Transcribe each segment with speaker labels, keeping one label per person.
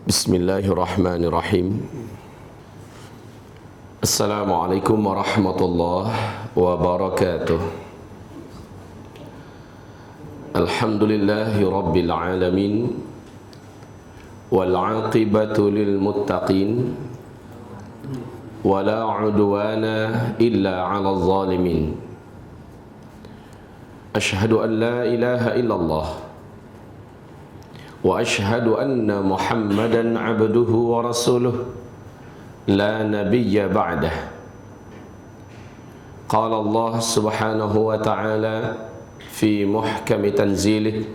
Speaker 1: Bismillahirrahmanirrahim. Assalamualaikum warahmatullahi wabarakatuh. Alhamdulillahi rabbil alamin, wal aqibatu lil muttaqin, wala udwana illa 'alal zalimin. Asyhadu an la ilaha illallah wa asyhadu anna Muhammadan abduhu wa rasuluh la nabiyya ba'dah. Qala Allah subhanahu wa ta'ala fi muhkami tanzilih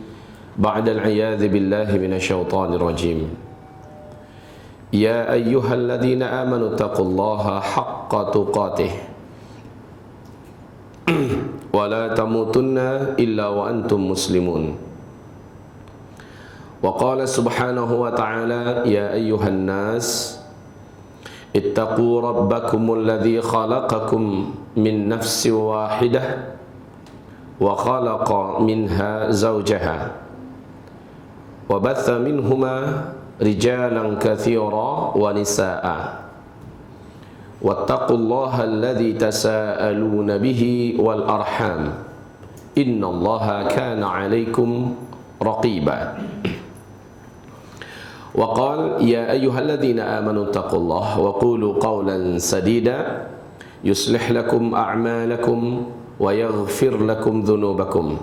Speaker 1: ba'da al-'iyadhi billahi minasyaitanir rajim. Ya ayyuhalladzina amanu taqullaha haqqa tuqatih wa la tamutunna illa wa antum muslimun. Wa qala subhanahu wa ta'ala ya ayyuhan nas ittaqu rabbakumul ladzi khalaqakum min nafsin wahidah wa khalaqa minha zawjaha wa batha minhuma rijalan katsira wa nisaa wattaqullaha alladzi tasaaluna bihi wal arham innallaha kana 'alaikum raqiba. Wa qala ya ayyuhalladzina amanu taqullaha wa qulu qawlan sadida yuslih lakum a'malakum wa yaghfir lakum dhunubakum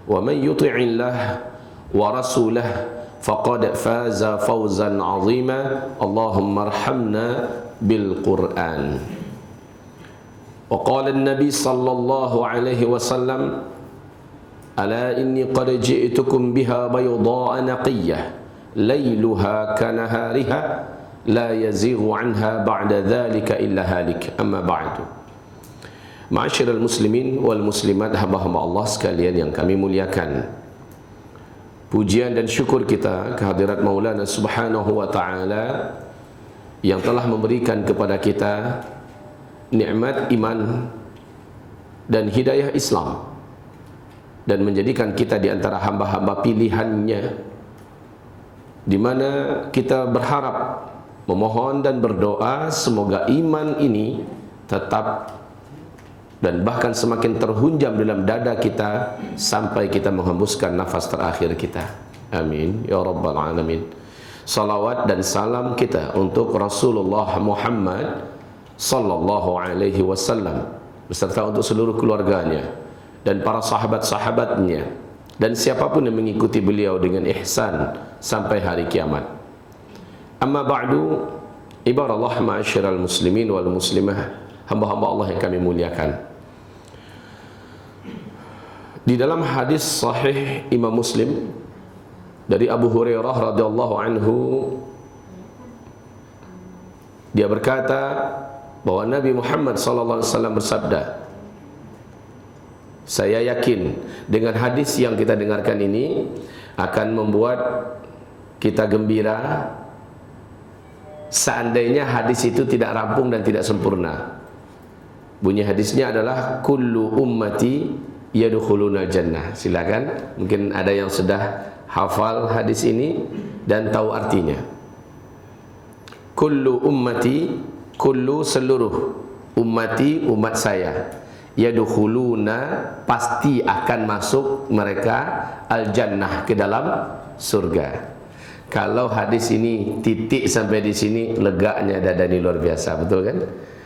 Speaker 1: wa man yuti'illah wa rasulahu faqad faza fawzan 'azima. Allahumma arhamna bil Qur'an. Wa qala an-nabi sallallahu alaihi wasallam ala inni qad ji'tukum biha bayda'a naqiyyah lailuha kanahariha la yazighu anha ba'da dhalika illa halik. Amma ba'du. Ma'asyiral muslimin wal muslimat, hamba-hamba Allah sekalian yang kami muliakan, pujian dan syukur kita kehadirat Maulana subhanahu wa ta'ala yang telah memberikan kepada kita nikmat iman dan hidayah Islam dan menjadikan kita di antara hamba-hamba pilihannya, di mana kita berharap, memohon dan berdoa semoga iman ini tetap dan bahkan semakin terhunjam dalam dada kita sampai kita menghembuskan nafas terakhir kita. Amin ya rabbal alamin. Salawat dan salam kita untuk Rasulullah Muhammad sallallahu alaihi wasallam beserta untuk seluruh keluarganya dan para sahabat-sahabatnya dan siapapun yang mengikuti beliau dengan ihsan sampai hari kiamat. Amma ba'du, ibarallah ma'asyiral muslimin wal muslimah, hamba-hamba Allah yang kami muliakan. Di dalam hadis sahih Imam Muslim dari Abu Hurairah radhiyallahu anhu, dia berkata bahwa Nabi Muhammad sallallahu alaihi wasallam bersabda, saya yakin dengan hadis yang kita dengarkan ini akan membuat kita gembira seandainya hadis itu tidak rampung dan tidak sempurna. Bunyi hadisnya adalah kullu ummati yadkhuluna jannah. Silakan, mungkin ada yang sudah hafal hadis ini dan tahu artinya. Kullu ummati, kullu seluruh, ummati umat saya, yadkhuluna pasti akan masuk mereka al-jannah ke dalam surga. Kalau hadis ini titik sampai di sini, leganya dada ini luar biasa, betul kan?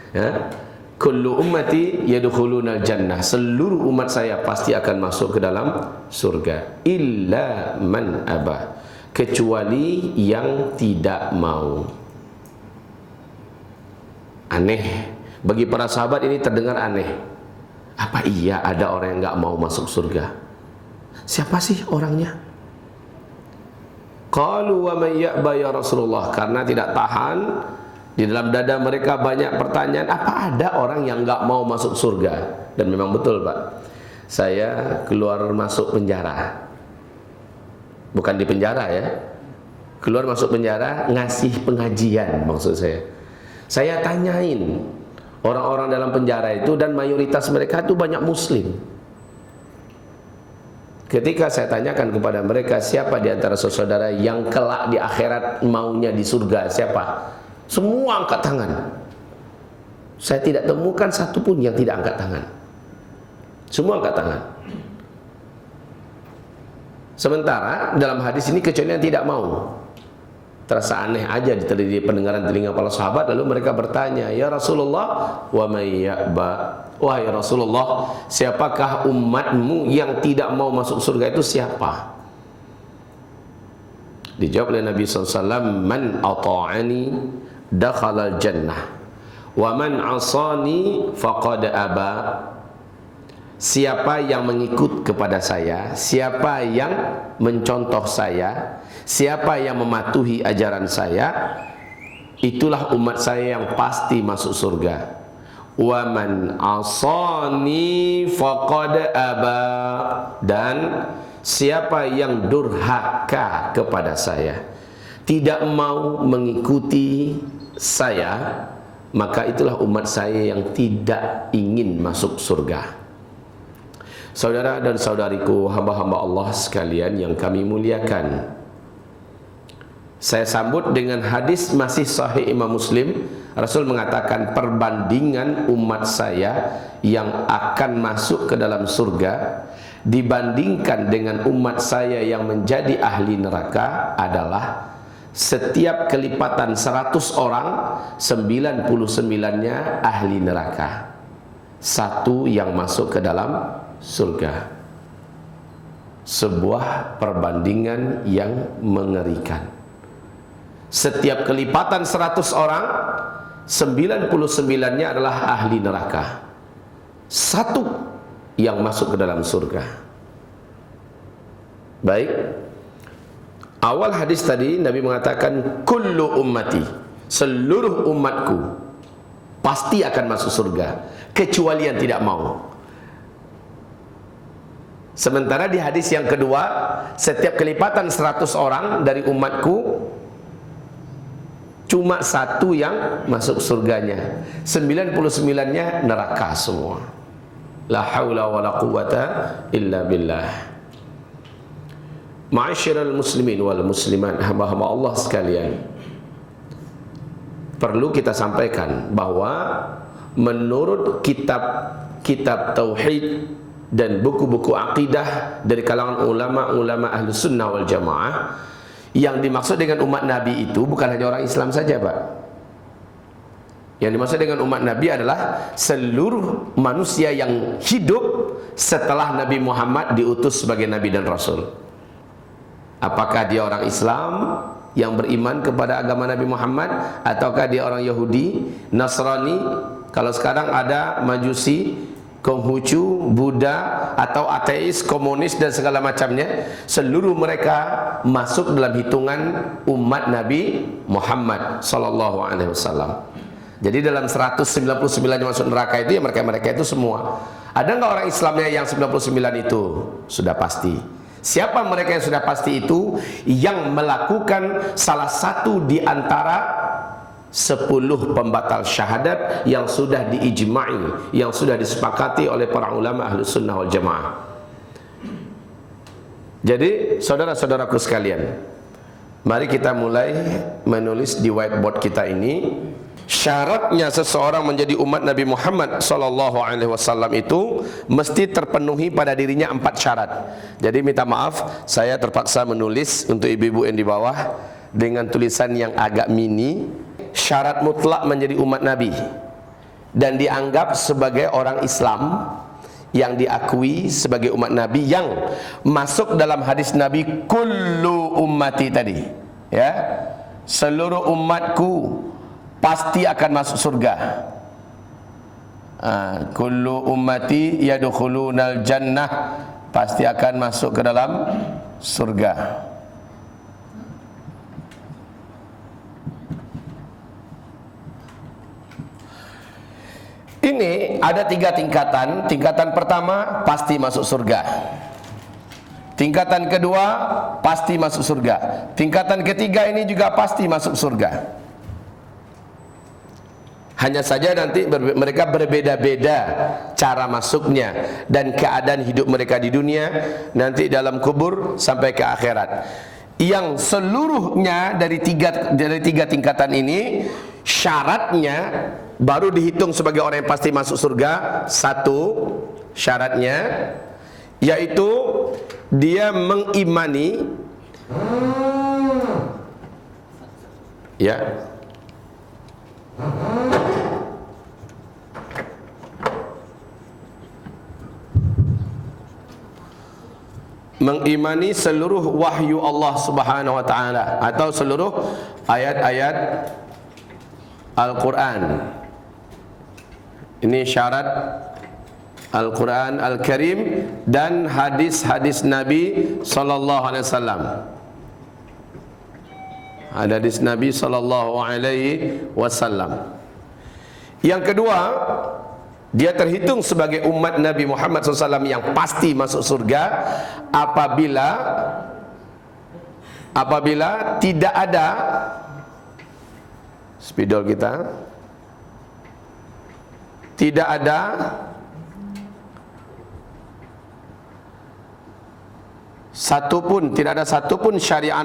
Speaker 1: Ya? Kullu ummati yadkhuluna al-jannah, seluruh umat saya pasti akan masuk ke dalam surga. Illa man aba, kecuali yang tidak mau. Aneh bagi para sahabat, ini terdengar aneh. Apa iya ada orang yang enggak mau masuk surga? Siapa sih orangnya? Qalu wa man ya'ba ya Rasulullah, karena tidak tahan di dalam dada mereka banyak pertanyaan, apa ada orang yang enggak mau masuk surga? Dan memang betul, Pak. Saya keluar masuk penjara. Bukan di penjara ya. Keluar masuk penjara ngasih pengajian maksud saya. Saya tanyain orang-orang dalam penjara itu, dan mayoritas mereka itu banyak muslim. Ketika saya tanyakan kepada mereka, siapa di antara saudara yang kelak di akhirat maunya di surga? Siapa? Semua angkat tangan. Saya tidak temukan satupun yang tidak angkat tangan. Semua angkat tangan. Sementara dalam hadis ini kecuali yang tidak mau. Terasa aneh aja di pendengaran telinga para sahabat. Lalu mereka bertanya, ya Rasulullah, wa may ya'ba? Wahai Rasulullah, siapakah umatmu yang tidak mau masuk surga itu siapa? Dijawab oleh Nabi SAW, man ata'ani dakhalal jannah, wa man asani faqad aba. Siapa yang mengikut kepada saya, siapa yang mencontoh saya, siapa yang mematuhi ajaran saya, itulah umat saya yang pasti masuk surga. Wa man asani faqad aba. Dan siapa yang durhaka kepada saya, tidak mau mengikuti saya, maka itulah umat saya yang tidak ingin masuk surga. Saudara dan saudariku, hamba-hamba Allah sekalian yang kami muliakan, saya sambut dengan hadis masih sahih Imam Muslim. Rasul mengatakan perbandingan umat saya yang akan masuk ke dalam surga dibandingkan dengan umat saya yang menjadi ahli neraka adalah setiap kelipatan 100 orang, 99-nya ahli neraka, satu yang masuk ke dalam surga. Sebuah perbandingan yang mengerikan. Setiap kelipatan 100 orang, 99-nya adalah ahli neraka, satu yang masuk ke dalam surga. Baik, awal hadis tadi Nabi mengatakan kullu ummati, seluruh umatku pasti akan masuk surga kecuali yang tidak mau. Sementara di hadis yang kedua, setiap kelipatan 100 orang dari umatku cuma satu yang masuk surganya, 99-nya neraka semua. La haula wa la quwata illa billah. Ma'asyiral muslimin wal muslimat, hamba-hamba Allah sekalian, perlu kita sampaikan bahwa menurut kitab tauhid dan buku-buku akidah dari kalangan ulama-ulama ahlu sunnah wal jamaah, yang dimaksud dengan umat Nabi itu bukan hanya orang Islam saja, Pak. Yang dimaksud dengan umat Nabi adalah seluruh manusia yang hidup setelah Nabi Muhammad diutus sebagai Nabi dan Rasul. Apakah dia orang Islam yang beriman kepada agama Nabi Muhammad, ataukah dia orang Yahudi, Nasrani, kalau sekarang ada Majusi, Konghucu, Buddha, atau ateis, komunis dan segala macamnya, seluruh mereka masuk dalam hitungan umat Nabi Muhammad sallallahu alaihi wasallam. Jadi dalam 199 yang masuk neraka itu ya mereka itu semua. Ada nggak orang Islamnya yang 99 itu? Sudah pasti. Siapa mereka yang sudah pasti itu? Yang melakukan salah satu di antara 10 pembatal syahadat yang sudah diijma'i, yang sudah disepakati oleh para ulama ahlu sunnah wal jamaah. Jadi saudara-saudaraku sekalian, mari kita mulai menulis di whiteboard kita ini. Syaratnya seseorang menjadi umat Nabi Muhammad SAW itu mesti terpenuhi pada dirinya 4 syarat. Jadi minta maaf, saya terpaksa menulis untuk ibu-ibu yang di bawah dengan tulisan yang agak mini. Syarat mutlak menjadi umat Nabi dan dianggap sebagai orang Islam yang diakui sebagai umat Nabi, yang masuk dalam hadis Nabi kullu ummati tadi, ya, seluruh umatku pasti akan masuk surga. Kullu ummati yadkhulunal jannah, pasti akan masuk ke dalam surga. Ini ada 3 tingkatan. Tingkatan pertama pasti masuk surga. Tingkatan kedua pasti masuk surga. Tingkatan ketiga ini juga pasti masuk surga. Hanya saja nanti mereka berbeda-beda cara masuknya dan keadaan hidup mereka di dunia, nanti dalam kubur sampai ke akhirat. Yang seluruhnya dari tiga tingkatan ini, syaratnya baru dihitung sebagai orang yang pasti masuk surga. Satu syaratnya yaitu dia mengimani mengimani seluruh wahyu Allah Subhanahu wa taala atau seluruh ayat-ayat Al-Qur'an. Ini syarat Al-Qur'an Al-Karim dan hadis-hadis Nabi sallallahu alaihi wasallam. Hadis Nabi sallallahu alaihi wasallam. Yang kedua, dia terhitung sebagai umat Nabi Muhammad SAW yang pasti masuk surga apabila tidak ada spidol kita, tidak ada satupun syariat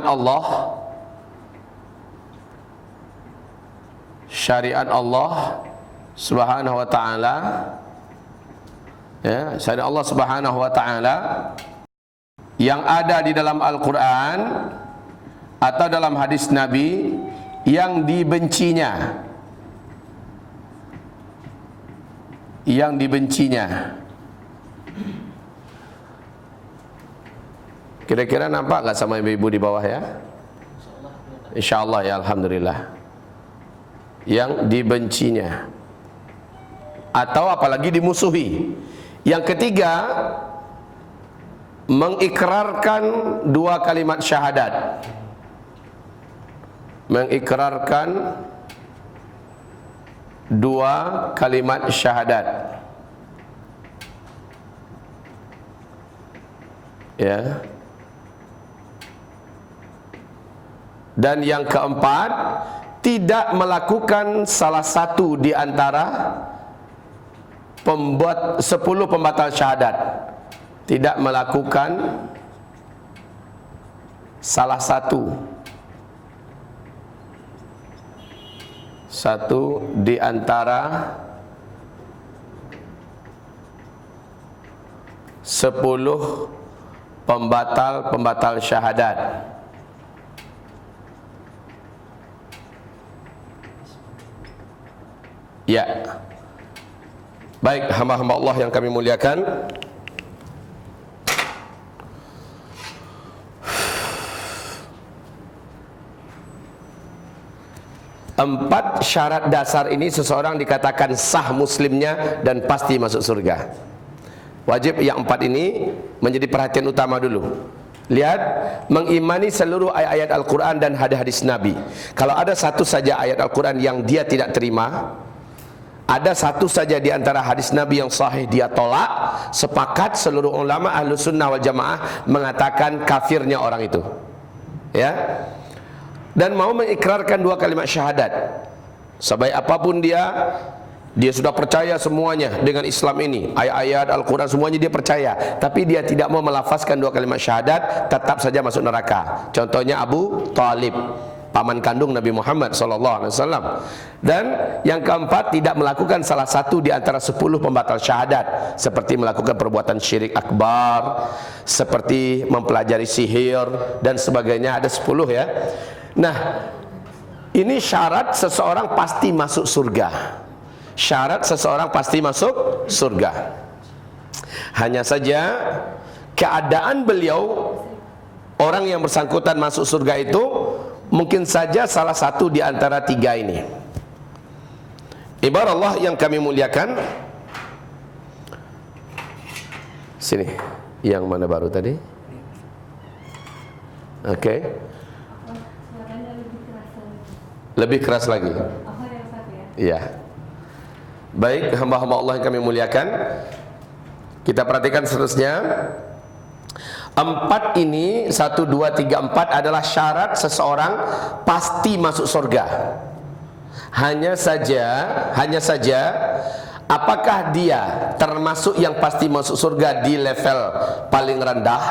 Speaker 1: Allah Subhanahu wa ta'ala, ya, syariat Allah Subhanahu wa ta'ala yang ada di dalam Al-Quran atau dalam hadis Nabi yang dibencinya. Kira-kira nampak gak sama ibu-ibu di bawah ya? InsyaAllah ya, alhamdulillah. Yang dibencinya atau apalagi dimusuhi. Yang ketiga, mengikrarkan dua kalimat syahadat. Mengikrarkan dua kalimat syahadat. Ya. Dan yang keempat, tidak melakukan salah satu di antara 10 pembatal syahadat. Tidak melakukan salah satu di antara 10 pembatal syahadat. Ya. Baik, hamba-hamba Allah yang kami muliakan, empat syarat dasar ini seseorang dikatakan sah muslimnya dan pasti masuk surga. Wajib yang empat ini menjadi perhatian utama dulu. Lihat, mengimani seluruh ayat-ayat Al-Quran dan hadis-hadis Nabi. Kalau ada satu saja ayat Al-Quran yang dia tidak terima, ada satu saja di antara hadis Nabi yang sahih dia tolak, sepakat seluruh ulama Ahlus Sunnah wal Jamaah mengatakan kafirnya orang itu. Ya. Dan mau mengikrarkan dua kalimat syahadat. Sebaik apapun dia sudah percaya semuanya dengan Islam ini, ayat-ayat Al-Quran semuanya dia percaya, tapi dia tidak mau melafazkan dua kalimat syahadat, tetap saja masuk neraka. Contohnya Abu Talib, paman kandung Nabi Muhammad SAW. Dan yang keempat, tidak melakukan salah satu di antara 10 pembatal syahadat, seperti melakukan perbuatan syirik akbar, seperti mempelajari sihir dan sebagainya. Ada 10 ya. Nah, ini syarat seseorang pasti masuk surga. Syarat seseorang pasti masuk surga. Hanya saja keadaan beliau, orang yang bersangkutan masuk surga itu mungkin saja salah satu di antara tiga ini. Ibarat Allah yang kami muliakan, sini, yang mana baru tadi? Oke. Lebih keras lagi. Iya. Baik, hamba-hamba Allah yang kami muliakan, kita perhatikan seterusnya. 4 ini, 1, 2, 3, 4 adalah syarat seseorang pasti masuk surga. Hanya saja apakah dia termasuk yang pasti masuk surga di level paling rendah,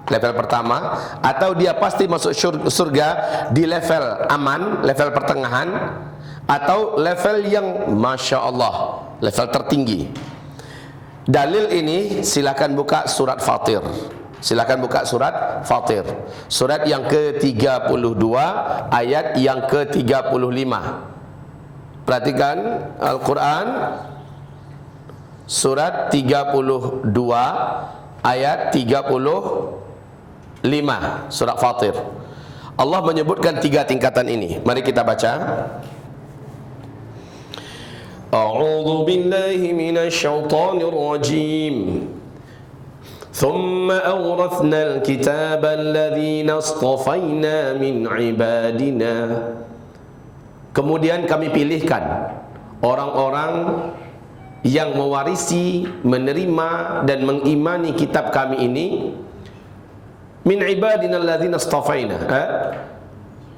Speaker 1: level pertama, atau dia pasti masuk surga di level aman, level pertengahan, atau level yang Masya Allah, level tertinggi? Dalil ini silakan buka surat Fatir. Silakan buka surat Fatir, surat yang ke-32 ayat yang ke-35. Perhatikan Al-Quran surat 32 ayat 35, surat Fatir. Allah menyebutkan 3 tingkatan ini. Mari kita baca. A'udzu billahi minasy syaithanir rajim. ثم أورثنا الكتاب الذين اصطفينا من عبادنا. Kemudian kami pilihkan orang-orang yang mewarisi, menerima dan mengimani kitab kami ini, min ibadina alladzina istafaina,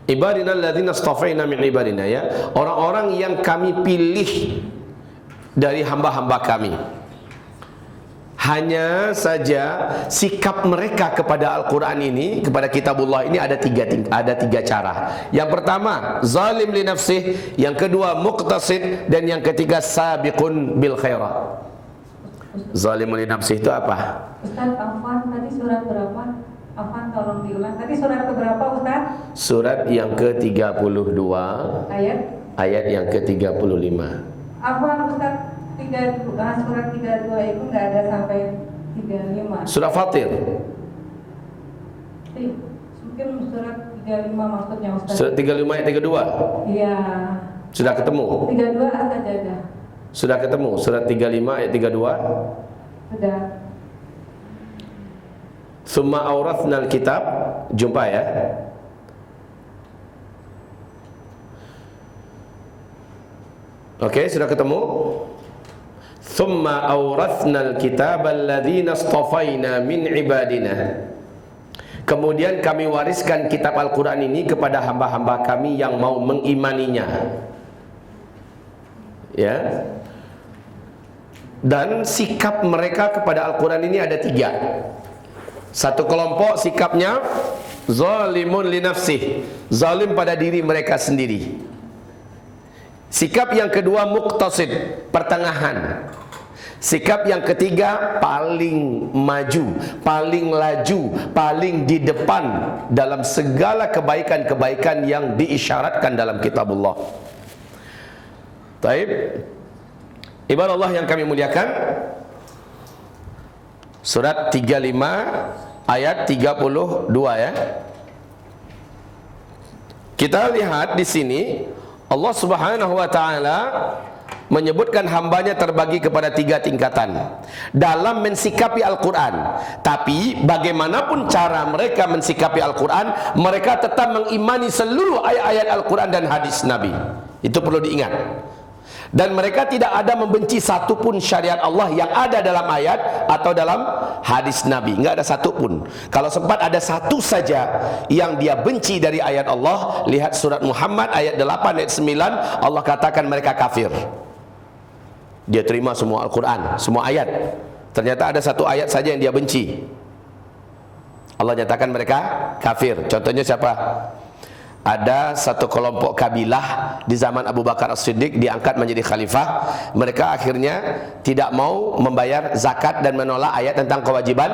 Speaker 1: ibadina alladzina istafaina min ibadina, ya, orang-orang yang kami pilih dari hamba-hamba kami. Hanya saja sikap mereka kepada Al-Quran ini, kepada kitabullah ini ada tiga cara. Yang pertama zalim li nafsih, yang kedua muqtasid, dan yang ketiga sabiqun bil khairat. Zalim li nafsih itu apa?
Speaker 2: Ustaz, Afwan tadi surat berapa? Afwan tolong diulang. Tadi surat keberapa Ustaz?
Speaker 1: Surat yang ke-32 ayat yang ke-35.
Speaker 2: Afwan Ustaz, surat 32 itu nggak ada sampai 35.
Speaker 1: Surat Fatir.
Speaker 2: Mungkin surat 35 maksudnya Ustaz.
Speaker 1: Surat 35 ayat 32.
Speaker 2: Iya.
Speaker 1: Sudah ketemu?
Speaker 2: 32 As-Sajdah.
Speaker 1: Sudah ketemu surat 35 ayat 32?
Speaker 2: Sudah.
Speaker 1: Summa awrathnal kitab. Jumpa ya. Oke, sudah ketemu? Thumma awrathnal kitab alladzina istafaina min ibadina. Kemudian kami wariskan kitab Al-Quran ini kepada hamba-hamba kami yang mau mengimaninya, ya. Dan sikap mereka kepada Al-Quran ini ada 3. Satu kelompok sikapnya zalimun li nafsih, zalim pada diri mereka sendiri. Sikap yang kedua muqtasid, pertengahan. Sikap yang ketiga paling maju, paling laju, paling di depan dalam segala kebaikan-kebaikan yang diisyaratkan dalam kitabullah. Taib. Ibarat Allah yang kami muliakan, surat 35 ayat 32 ya. Kita lihat di sini Allah Subhanahu wa taala menyebutkan hambanya terbagi kepada 3 tingkatan dalam mensikapi Al-Quran. Tapi bagaimanapun cara mereka mensikapi Al-Quran, mereka tetap mengimani seluruh ayat-ayat Al-Quran dan hadis Nabi. Itu perlu diingat. Dan mereka tidak ada membenci satupun syariat Allah yang ada dalam ayat atau dalam hadis Nabi. Enggak ada satupun. Kalau sempat ada satu saja yang dia benci dari ayat Allah, lihat surat Muhammad ayat 8 ayat 9, Allah katakan mereka kafir. Dia terima semua Al-Quran, semua ayat. Ternyata ada satu ayat saja yang dia benci. Allah nyatakan mereka kafir. Contohnya siapa? Ada satu kelompok kabilah di zaman Abu Bakar As-Siddiq diangkat menjadi khalifah. Mereka akhirnya tidak mau membayar zakat dan menolak ayat tentang kewajiban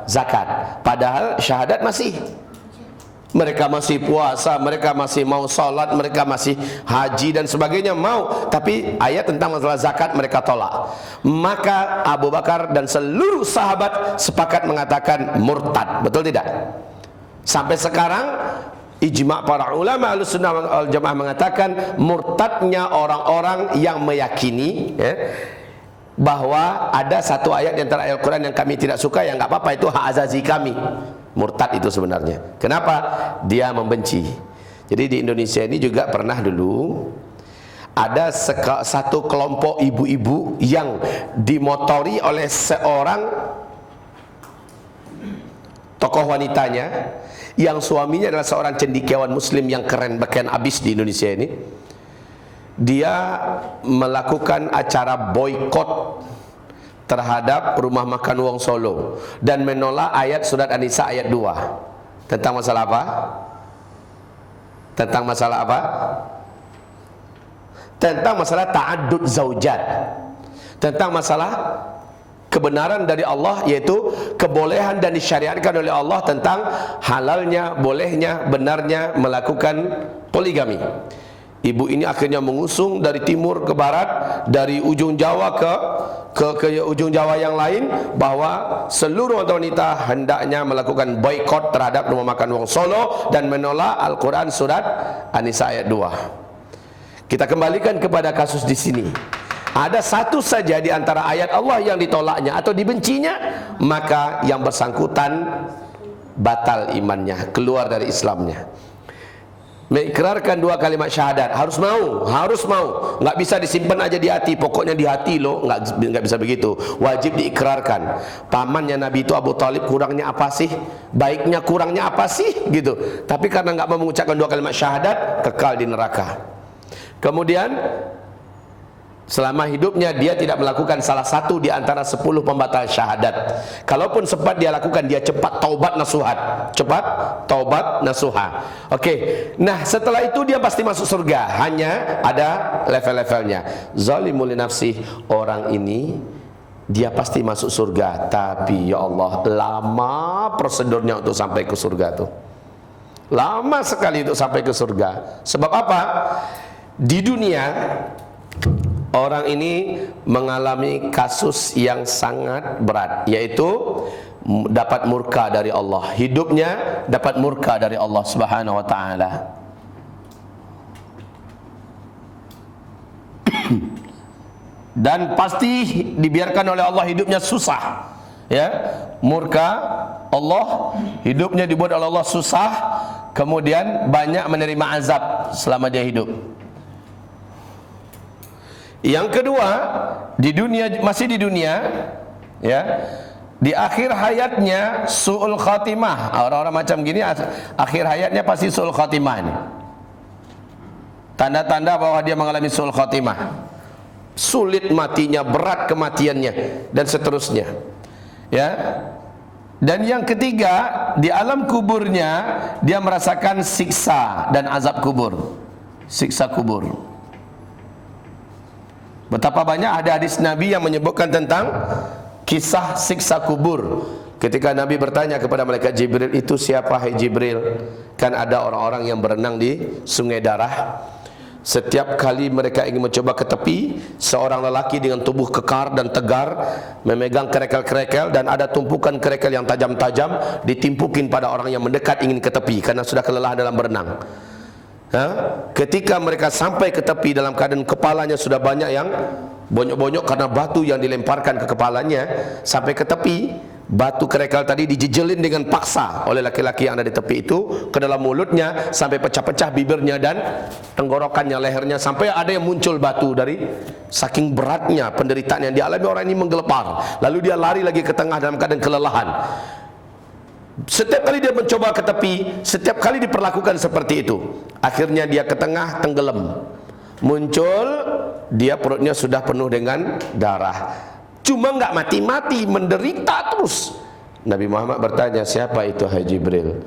Speaker 1: zakat. Padahal syahadat masih. Mereka masih puasa, mereka masih mau sholat, mereka masih haji dan sebagainya mau. Tapi ayat tentang masalah zakat mereka tolak. Maka Abu Bakar dan seluruh sahabat sepakat mengatakan murtad. Betul tidak? Sampai sekarang ijma' para ulama Ahlussunnah wal Jamaah mengatakan murtadnya orang-orang yang meyakini bahwa ada satu ayat di antara ayat Al-Quran yang kami tidak suka, yang nggak apa-apa, itu hak azazi kami. Murtad itu sebenarnya. Kenapa? Dia membenci. Jadi di Indonesia ini juga pernah dulu ada satu kelompok ibu-ibu yang dimotori oleh seorang tokoh wanitanya yang suaminya adalah seorang cendekiawan muslim yang keren beken abis di Indonesia ini. dia melakukan acara boikot terhadap rumah makan Wong Solo dan menolak ayat surat An-Nisa ayat 2 tentang masalah apa? Tentang masalah apa? Tentang masalah ta'addud zaujat, tentang masalah kebenaran dari Allah, yaitu kebolehan dan disyariatkan oleh Allah tentang halalnya, bolehnya, benarnya melakukan poligami. Ibu ini akhirnya mengusung dari timur ke barat, dari ujung Jawa ke ujung Jawa yang lain, bahwa seluruh wanita hendaknya melakukan boikot terhadap rumah makan Wong Solo dan menolak Al-Quran surat An-Nisa ayat 2. Kita kembalikan kepada kasus di sini. Ada satu saja di antara ayat Allah yang ditolaknya atau dibencinya, maka yang bersangkutan batal imannya, keluar dari Islamnya. Mengikrarkan 2 kalimat syahadat, harus mau, nggak bisa disimpan aja di hati. Pokoknya di hati loh, nggak bisa begitu. Wajib diikrarkan. Pamannya Nabi itu Abu Talib, kurangnya apa sih? Baiknya kurangnya apa sih? Gitu. Tapi karena nggak mau mengucapkan 2 kalimat syahadat, kekal di neraka. Kemudian selama hidupnya dia tidak melakukan salah satu di antara 10 pembatal syahadat. Kalaupun sempat dia lakukan, dia cepat taubat nasuhat. Cepat taubat nasuha. Oke. Nah, setelah itu dia pasti masuk surga. Hanya ada level-levelnya. Zalimul li nafsih, orang ini dia pasti masuk surga, tapi ya Allah, lama prosedurnya untuk sampai ke surga tuh. Lama sekali untuk sampai ke surga. Sebab apa? Di dunia orang ini mengalami kasus yang sangat berat, yaitu dapat murka dari Allah. Hidupnya dapat murka dari Allah Subhanahu wa taala. Dan pasti dibiarkan oleh Allah hidupnya susah. Ya, murka Allah, hidupnya dibuat oleh Allah susah, kemudian banyak menerima azab selama dia hidup. Yang kedua, di dunia, masih di dunia, ya, di akhir hayatnya su'ul khatimah. Orang-orang macam gini akhir hayatnya pasti su'ul khatimah ini. Tanda-tanda bahwa dia mengalami su'ul khatimah. Sulit matinya, berat kematiannya, dan seterusnya. Ya. Dan yang ketiga, di alam kuburnya dia merasakan siksa dan azab kubur. Siksa kubur. Betapa banyak ada hadis Nabi yang menyebutkan tentang kisah siksa kubur. Ketika Nabi bertanya kepada malaikat Jibril, itu siapa hai Jibril? Kan ada orang-orang yang berenang di sungai darah. Setiap kali mereka ingin mencoba ke tepi, seorang lelaki dengan tubuh kekar dan tegar memegang kerekel-kerekel, dan ada tumpukan kerekel yang tajam-tajam ditimpukin pada orang yang mendekat ingin ke tepi karena sudah kelelahan dalam berenang. Ketika mereka sampai ke tepi dalam keadaan kepalanya sudah banyak yang bonyok-bonyok karena batu yang dilemparkan ke kepalanya, sampai ke tepi, batu kerekel tadi dijejelin dengan paksa oleh laki-laki yang ada di tepi itu ke dalam mulutnya sampai pecah-pecah bibirnya dan tenggorokannya, lehernya, sampai ada yang muncul batu dari saking beratnya penderitaan yang dialami orang ini menggelepar. Lalu dia lari lagi ke tengah dalam keadaan kelelahan. Setiap kali dia mencoba ke tepi, setiap kali diperlakukan seperti itu. Akhirnya dia ke tengah, tenggelam. Muncul, dia perutnya sudah penuh dengan darah. Cuma nggak mati-mati, menderita terus. Nabi Muhammad bertanya, siapa itu hai Jibril?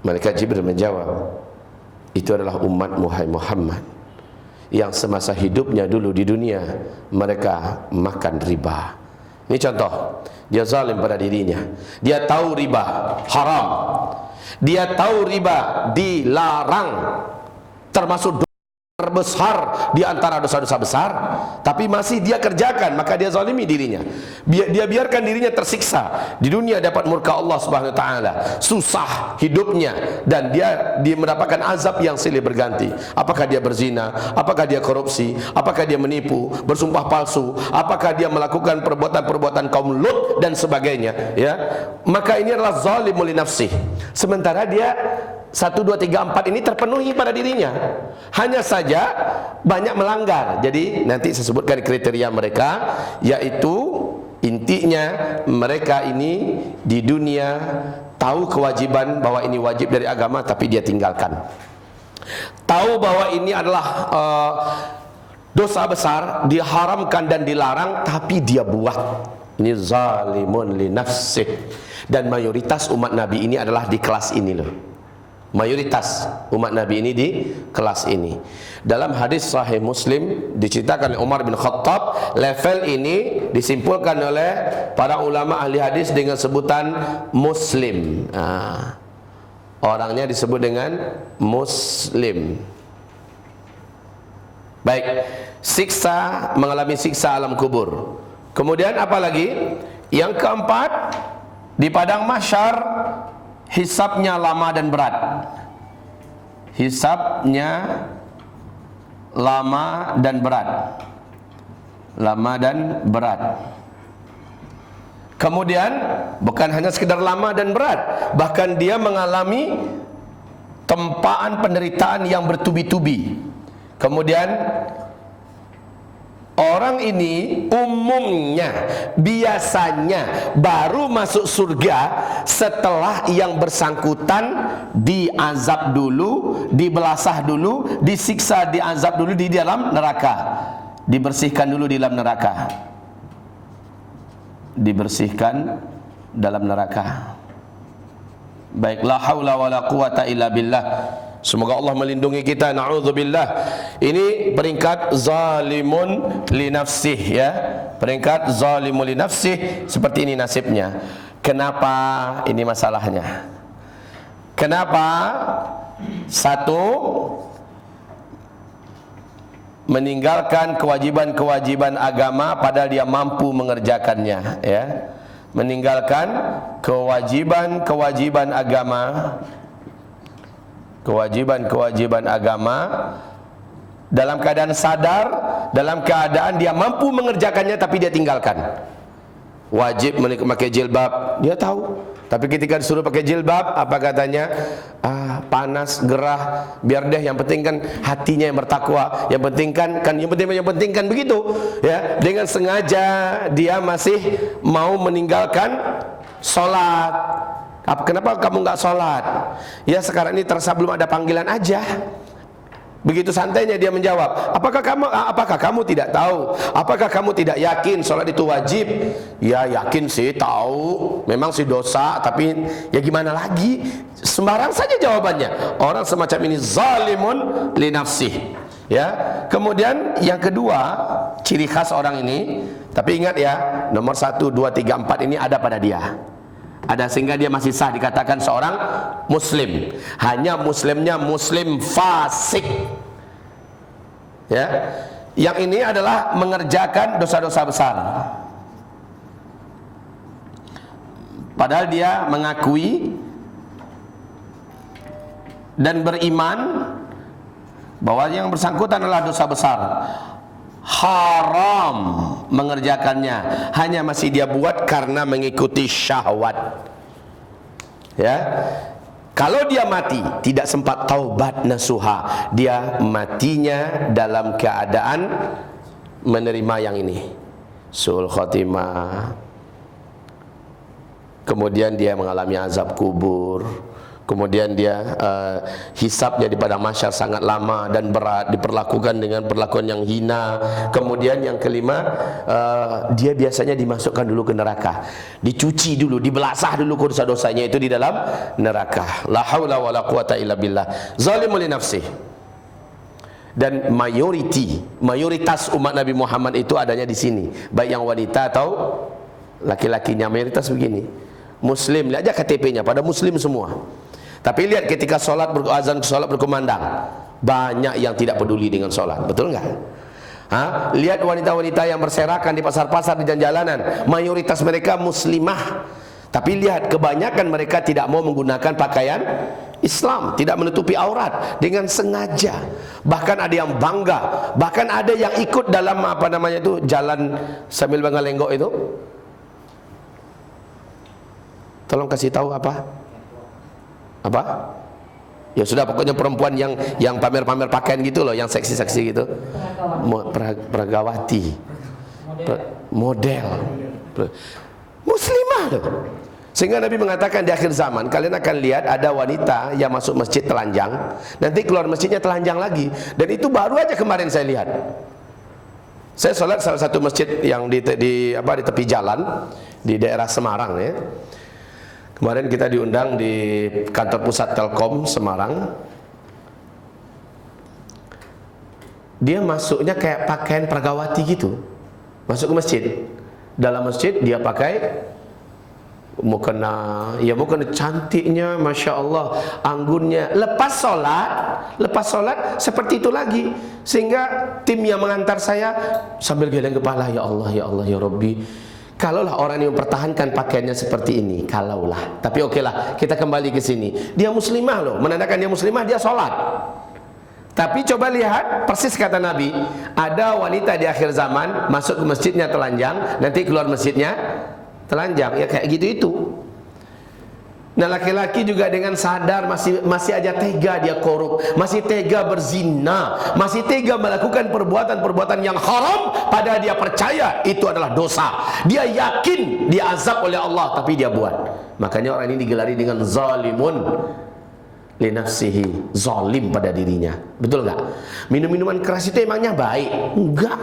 Speaker 1: Malaikat Jibril menjawab, itu adalah umatmu hai Muhammad, yang semasa hidupnya dulu di dunia mereka makan riba. Ini contoh, dia zalim pada dirinya. Dia tahu riba haram, dia tahu riba dilarang, termasuk dosa terbesar di antara dosa-dosa besar, tapi masih dia kerjakan, maka dia zalimi dirinya. Dia biarkan dirinya tersiksa di dunia, dapat murka Allah Subhanahu wa taala, susah hidupnya, dan dia mendapatkan azab yang silih berganti. Apakah dia berzina, apakah dia korupsi, apakah dia menipu, bersumpah palsu, apakah dia melakukan perbuatan-perbuatan kaum Lut dan sebagainya, ya. Maka ini adalah zalimul li nafsih. Sementara dia 1, 2, 3, 4 ini terpenuhi pada dirinya, hanya saja banyak melanggar. Jadi nanti saya sebutkan kriteria mereka, yaitu intinya mereka ini di dunia tahu kewajiban bahwa ini wajib dari agama, tapi dia tinggalkan. tahu bahwa ini adalah dosa besar, diharamkan dan dilarang, tapi dia buat. Ini zalimun li nafsih. Dan mayoritas umat Nabi ini adalah di kelas ini loh. Mayoritas umat Nabi ini di kelas ini. Dalam hadis Sahih Muslim diceritakan oleh Umar bin Khattab, level ini disimpulkan oleh para ulama ahli hadis dengan sebutan Muslim. Orangnya disebut dengan Muslim. Baik, siksa, mengalami siksa alam kubur. Kemudian apa lagi? Yang keempat, di padang mahsyar hisabnya lama dan berat. Hisabnya lama dan berat. Lama dan berat. Kemudian bukan hanya sekedar lama dan berat, bahkan dia mengalami tempaan penderitaan yang bertubi-tubi. Kemudian orang ini umumnya, biasanya baru masuk surga setelah yang bersangkutan diazab dulu, dibelasah dulu, disiksa, diazab dulu di dalam neraka, dibersihkan dulu di dalam neraka, dibersihkan dalam neraka. Baik, la haula wala quwata illa billah. Semoga Allah melindungi kita. Na'udzubillah. Ini peringkat zalimun li nafsih, ya. Peringkat zalimun li nafsih, seperti ini nasibnya. Kenapa ini masalahnya? Kenapa? Satu, meninggalkan kewajiban-kewajiban agama padahal dia mampu mengerjakannya, ya. Meninggalkan kewajiban-kewajiban agama, kewajiban-kewajiban agama dalam keadaan sadar, dalam keadaan dia mampu mengerjakannya tapi dia tinggalkan. Wajib memakai jilbab, dia tahu, tapi ketika disuruh pakai jilbab, apa katanya? Panas, gerah, biar deh, yang penting kan hatinya yang bertakwa, yang penting kan begitu, ya. Dengan sengaja dia masih mau meninggalkan sholat. Kenapa kamu nggak sholat? Ya sekarang ini terasa belum ada panggilan aja. Begitu santainya dia menjawab. Apakah kamu tidak tahu? Apakah kamu tidak yakin sholat itu wajib? Ya yakin sih, tahu. Memang sih dosa, tapi ya gimana lagi? Sembarang saja jawabannya. Orang semacam ini zalimun li nafsih. Ya. Kemudian yang kedua, ciri khas orang ini. Tapi ingat ya, nomor 1, 2, 3, 4 ini ada pada dia. Ada, sehingga dia masih sah dikatakan seorang muslim. Hanya muslimnya muslim fasik, ya. Yang ini adalah mengerjakan dosa-dosa besar, padahal dia mengakui dan beriman bahwa yang bersangkutan adalah dosa besar, haram mengerjakannya, hanya masih dia buat karena mengikuti syahwat, ya. Kalau dia mati tidak sempat taubat nasuha, dia matinya dalam keadaan menerima yang ini, su'ul khotimah. Kemudian dia mengalami azab kubur. Kemudian dia hisabnya di padang mahsyar sangat lama dan berat, diperlakukan dengan perlakuan yang hina. Kemudian yang kelima, dia biasanya dimasukkan dulu ke neraka, dicuci dulu, dibelasah dulu dosa-dosanya itu di dalam neraka. La haula wala quwata illa billah. Zalimul li nafsih. Dan mayoritas umat Nabi Muhammad itu adanya di sini, baik yang wanita atau laki-lakinya, mayoritas begini. Muslim, lihat aja KTP-nya pada muslim semua. Tapi lihat ketika azan sholat berkumandang, banyak yang tidak peduli dengan sholat, betul nggak? Lihat wanita-wanita yang berserakan di pasar-pasar, di jalanan, mayoritas mereka muslimah. Tapi lihat kebanyakan mereka tidak mau menggunakan pakaian Islam, tidak menutupi aurat dengan sengaja. Bahkan ada yang bangga, bahkan ada yang ikut dalam jalan sambil lenggok itu. Tolong kasih tahu apa? Ya sudah, pokoknya perempuan yang pamer-pamer pakaian gitu loh, yang seksi-seksi gitu. Peragawati. Model. Muslimah loh. Sehingga Nabi mengatakan di akhir zaman kalian akan lihat ada wanita yang masuk masjid telanjang, nanti keluar masjidnya telanjang lagi. Dan itu baru aja kemarin saya lihat. Saya sholat salah satu masjid yang di tepi jalan di daerah Semarang ya. Kemarin kita diundang di kantor pusat Telkom Semarang. Dia masuknya kayak pakaian pergawati gitu, masuk ke masjid. Dalam masjid dia pakai mukena cantiknya, masya Allah, anggunnya. Lepas solat seperti itu lagi. Sehingga tim yang mengantar saya sambil geleng kepala, ya Allah, ya Allah, ya Rabbi. Kalaulah orang yang mempertahankan pakaiannya seperti ini, kalaulah. Tapi okelah, kita kembali ke sini. Dia muslimah loh, menandakan dia muslimah, dia sholat. Tapi coba lihat, persis kata Nabi, ada wanita di akhir zaman masuk ke masjidnya telanjang, nanti keluar masjidnya telanjang, ya kayak gitu itu. Nah, laki-laki juga dengan sadar masih aja tega dia korup, masih tega berzina, masih tega melakukan perbuatan-perbuatan yang haram, padahal dia percaya itu adalah dosa. Dia yakin dia azab oleh Allah, tapi dia buat. Makanya orang ini digelari dengan zalimun li nafsihi, zalim pada dirinya. Betul nggak? Minum-minuman keras itu emangnya baik? Enggak.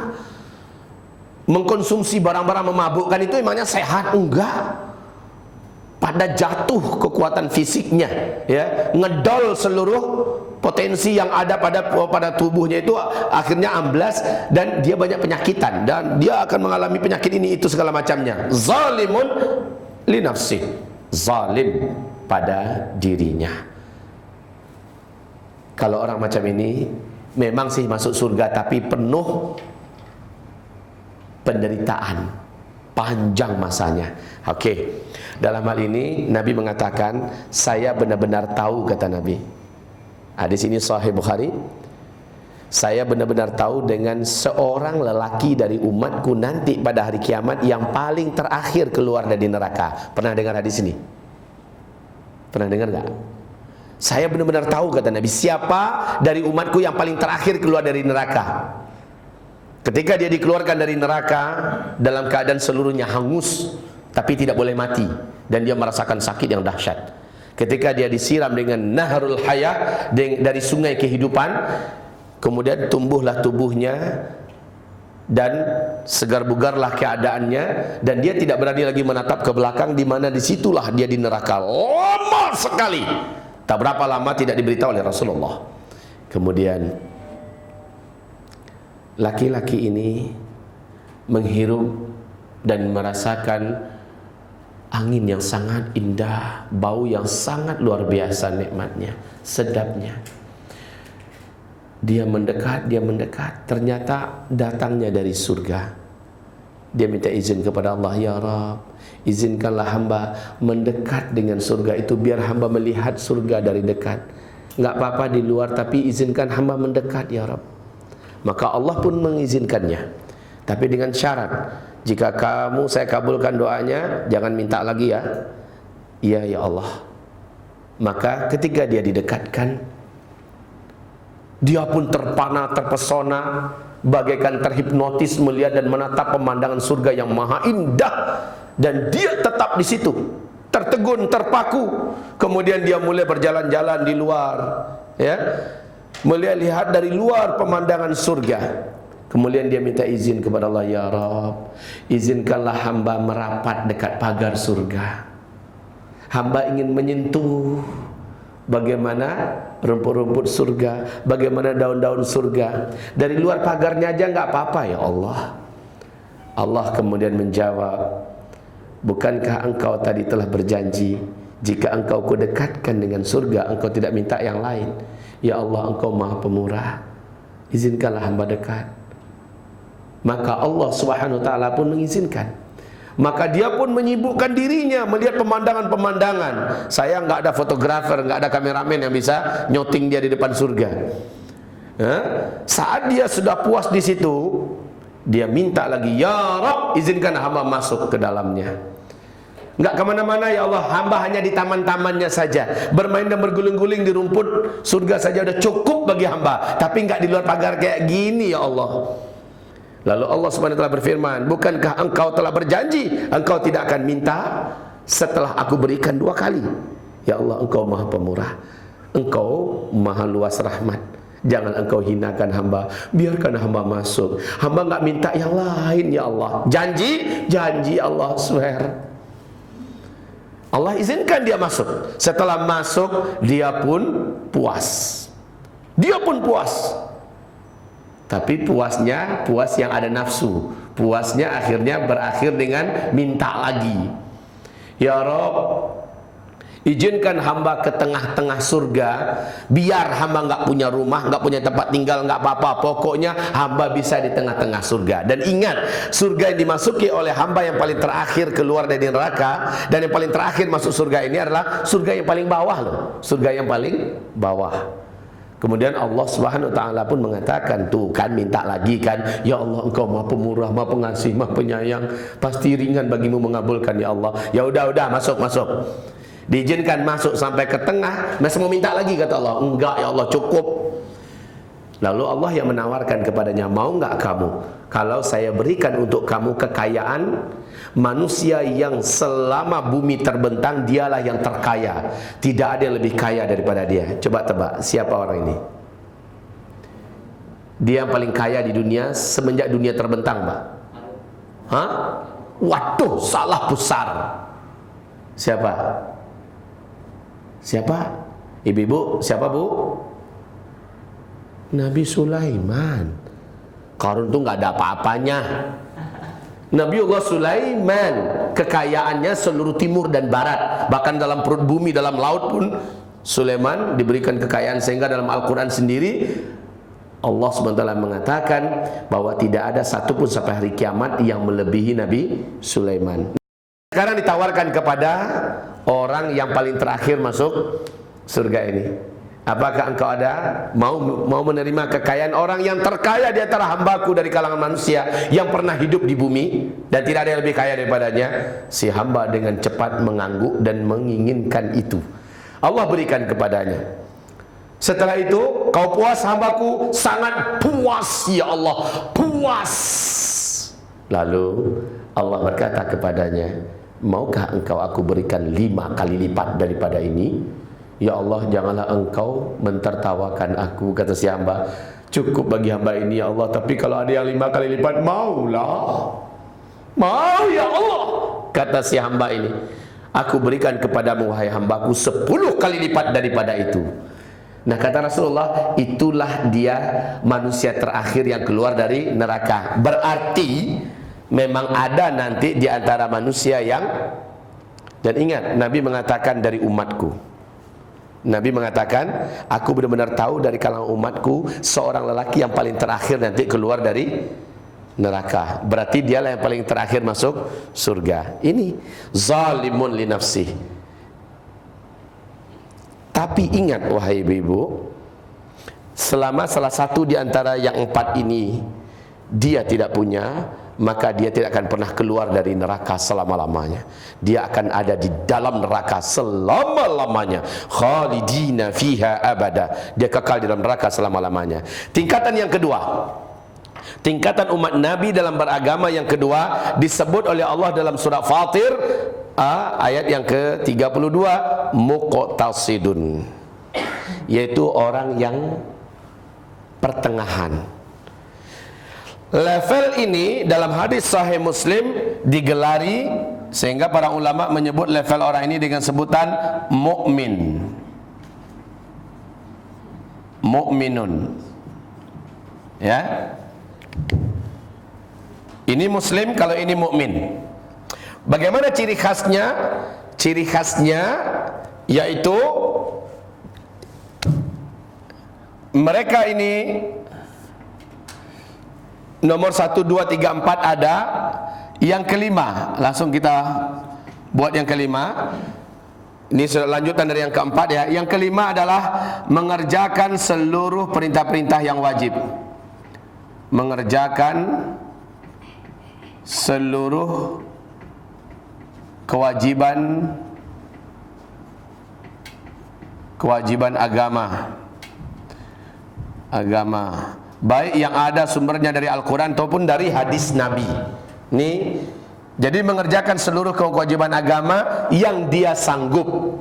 Speaker 1: Mengkonsumsi barang-barang memabukkan itu emangnya sehat? Enggak. Pada jatuh kekuatan fisiknya, ya, ngedol seluruh potensi yang ada pada tubuhnya itu akhirnya amblas dan dia banyak penyakitan dan dia akan mengalami penyakit ini itu segala macamnya. Zalimun li nafsi, zalim pada dirinya. Kalau orang macam ini memang sih masuk surga, tapi penuh penderitaan, panjang masanya. Oke. Dalam hal ini Nabi mengatakan, saya benar-benar tahu, kata Nabi. Hadis ini Sahih Bukhari. Saya benar-benar tahu dengan seorang lelaki dari umatku nanti pada hari kiamat yang paling terakhir keluar dari neraka. Pernah dengar hadis ini? Pernah dengar enggak? Saya benar-benar tahu, kata Nabi, siapa dari umatku yang paling terakhir keluar dari neraka. Ketika dia dikeluarkan dari neraka dalam keadaan seluruhnya hangus, tapi tidak boleh mati, dan dia merasakan sakit yang dahsyat. Ketika dia disiram dengan nahrul hayah, dari sungai kehidupan, kemudian tumbuhlah tubuhnya dan segar bugarlah keadaannya, dan dia tidak berani lagi menatap ke belakang, di mana disitulah dia di neraka lama sekali. Tak berapa lama tidak diberitahu oleh Rasulullah. Kemudian laki-laki ini menghirup dan merasakan angin yang sangat indah, bau yang sangat luar biasa nikmatnya, sedapnya. Dia mendekat, ternyata datangnya dari surga. Dia minta izin kepada Allah, ya Rabb, izinkanlah hamba mendekat dengan surga itu, biar hamba melihat surga dari dekat. Enggak apa-apa di luar, tapi izinkan hamba mendekat, ya Rabb. Maka Allah pun mengizinkannya, tapi dengan syarat, jika saya kabulkan doanya, jangan minta lagi ya. Iya ya Allah. Maka ketika dia didekatkan, dia pun terpana, terpesona, bagaikan terhipnotis melihat dan menatap pemandangan surga yang maha indah, dan dia tetap di situ, tertegun, terpaku. Kemudian dia mulai berjalan-jalan di luar, ya, melihat dari luar pemandangan surga. Kemudian dia minta izin kepada Allah, ya Rabb, izinkanlah hamba merapat dekat pagar surga. Hamba ingin menyentuh bagaimana rumput-rumput surga, bagaimana daun-daun surga. Dari luar pagarnya aja nggak apa-apa ya Allah. Allah kemudian menjawab, bukankah engkau tadi telah berjanji, jika engkau kudekatkan dengan surga, engkau tidak minta yang lain. Ya Allah, engkau maha pemurah, izinkanlah hamba dekat. Maka Allah Subhanahu wa ta'ala pun mengizinkan. Maka dia pun menyibukkan dirinya melihat pemandangan-pemandangan. Saya nggak ada fotografer, nggak ada kameramen yang bisa nyoting dia di depan surga. Saat dia sudah puas di situ, dia minta lagi, ya Rabb, izinkan hamba masuk ke dalamnya. Nggak kemana-mana ya Allah, hamba hanya di taman-tamannya saja, bermain dan berguling-guling di rumput surga saja udah cukup bagi hamba, tapi nggak di luar pagar kayak gini ya Allah. Lalu Allah Subhanahu wa ta'ala berfirman, bukankah engkau telah berjanji engkau tidak akan minta setelah aku berikan 2 kali. Ya Allah, Engkau Maha Pemurah, Engkau Maha Luas rahmat. Jangan Engkau hinakan hamba, biarkan hamba masuk. Hamba enggak minta yang lain ya Allah. Janji, janji Allah, swear. Allah izinkan dia masuk. Setelah masuk, dia pun puas. Dia pun puas. Tapi puasnya, puas yang ada nafsu. Puasnya akhirnya berakhir dengan minta lagi. Ya Rabb, izinkan hamba ke tengah-tengah surga. Biar hamba enggak punya rumah, enggak punya tempat tinggal, enggak apa-apa. Pokoknya hamba bisa di tengah-tengah surga. Dan ingat, surga yang dimasuki oleh hamba yang paling terakhir keluar dari neraka, dan yang paling terakhir masuk surga ini adalah surga yang paling bawah loh. Surga yang paling bawah. Kemudian Allah Subhanahu wa taala pun mengatakan, tuh kan minta lagi kan, ya Allah Engkau Maha Pemurah, Maha Pengasih, Maha Penyayang, pasti ringan bagimu mengabulkan ya Allah. Ya udah masuk. Diizinkan masuk sampai ke tengah, masih mau minta lagi kata Allah. Enggak ya Allah, cukup. Lalu Allah yang menawarkan kepadanya, mau enggak kamu kalau saya berikan untuk kamu kekayaan? Manusia yang selama bumi terbentang dialah yang terkaya. Tidak ada yang lebih kaya daripada dia. Coba tebak, siapa orang ini? Dia yang paling kaya di dunia semenjak dunia terbentang, Pak. Hah? Waduh, salah besar. Siapa? Siapa? Ibu-ibu, siapa Bu? Nabi Sulaiman. Qarun tuh nggak ada apa-apanya. Nabiullah Sulaiman, kekayaannya seluruh timur dan barat, bahkan dalam perut bumi, dalam laut pun Sulaiman diberikan kekayaan. Sehingga dalam Al-Quran sendiri Allah SWT mengatakan bahwa tidak ada satupun sampai hari kiamat yang melebihi Nabi Sulaiman. Sekarang ditawarkan kepada orang yang paling terakhir masuk surga ini. Apakah engkau ada mau menerima kekayaan orang yang terkaya di antara hambaku dari kalangan manusia yang pernah hidup di bumi dan tidak ada yang lebih kaya daripadanya? Si hamba dengan cepat mengangguk dan menginginkan itu. Allah berikan kepadanya. Setelah itu, kau puas hambaku? Sangat puas ya Allah, puas. Lalu Allah berkata kepadanya, maukah engkau aku berikan 5 kali lipat daripada ini? Ya Allah, janganlah engkau mentertawakan aku, kata si hamba. Cukup bagi hamba ini ya Allah, tapi kalau ada yang 5 kali lipat, maulah. Mau ya Allah, kata si hamba ini. Aku berikan kepadamu wahai hambaku 10 kali lipat daripada itu. Nah kata Rasulullah, itulah dia manusia terakhir yang keluar dari neraka. Berarti memang ada nanti di antara manusia yang, dan ingat Nabi mengatakan dari umatku. Nabi mengatakan, aku benar-benar tahu dari kalangan umatku seorang lelaki yang paling terakhir nanti keluar dari neraka. Berarti dialah yang paling terakhir masuk surga. Ini zalimun li nafsih. Tapi ingat wahai ibu-ibu, selama salah satu di antara yang 4 ini dia tidak punya, maka dia tidak akan pernah keluar dari neraka selama-lamanya. Dia akan ada di dalam neraka selama-lamanya. Khalidina fiha abada. Dia kekal di dalam neraka selama-lamanya. Tingkatan yang kedua, tingkatan umat Nabi dalam beragama yang kedua disebut oleh Allah dalam surah Fatir ayat yang ke-32, muqtasidun, yaitu orang yang pertengahan. Level ini dalam hadis Sahih Muslim digelari, sehingga para ulama menyebut level orang ini dengan sebutan mukmin, mukminun. Ya, ini Muslim, kalau ini mukmin. Bagaimana ciri khasnya? Ciri khasnya yaitu mereka ini nomor 1, 2, 3, 4 ada. Yang kelima, langsung kita buat yang kelima. Ini lanjutan dari yang keempat ya. Yang kelima adalah mengerjakan seluruh perintah-perintah yang wajib. Mengerjakan seluruh kewajiban agama, baik yang ada sumbernya dari Al-Quran ataupun dari hadis Nabi. Ini Jadi mengerjakan seluruh kewajiban agama yang dia sanggup.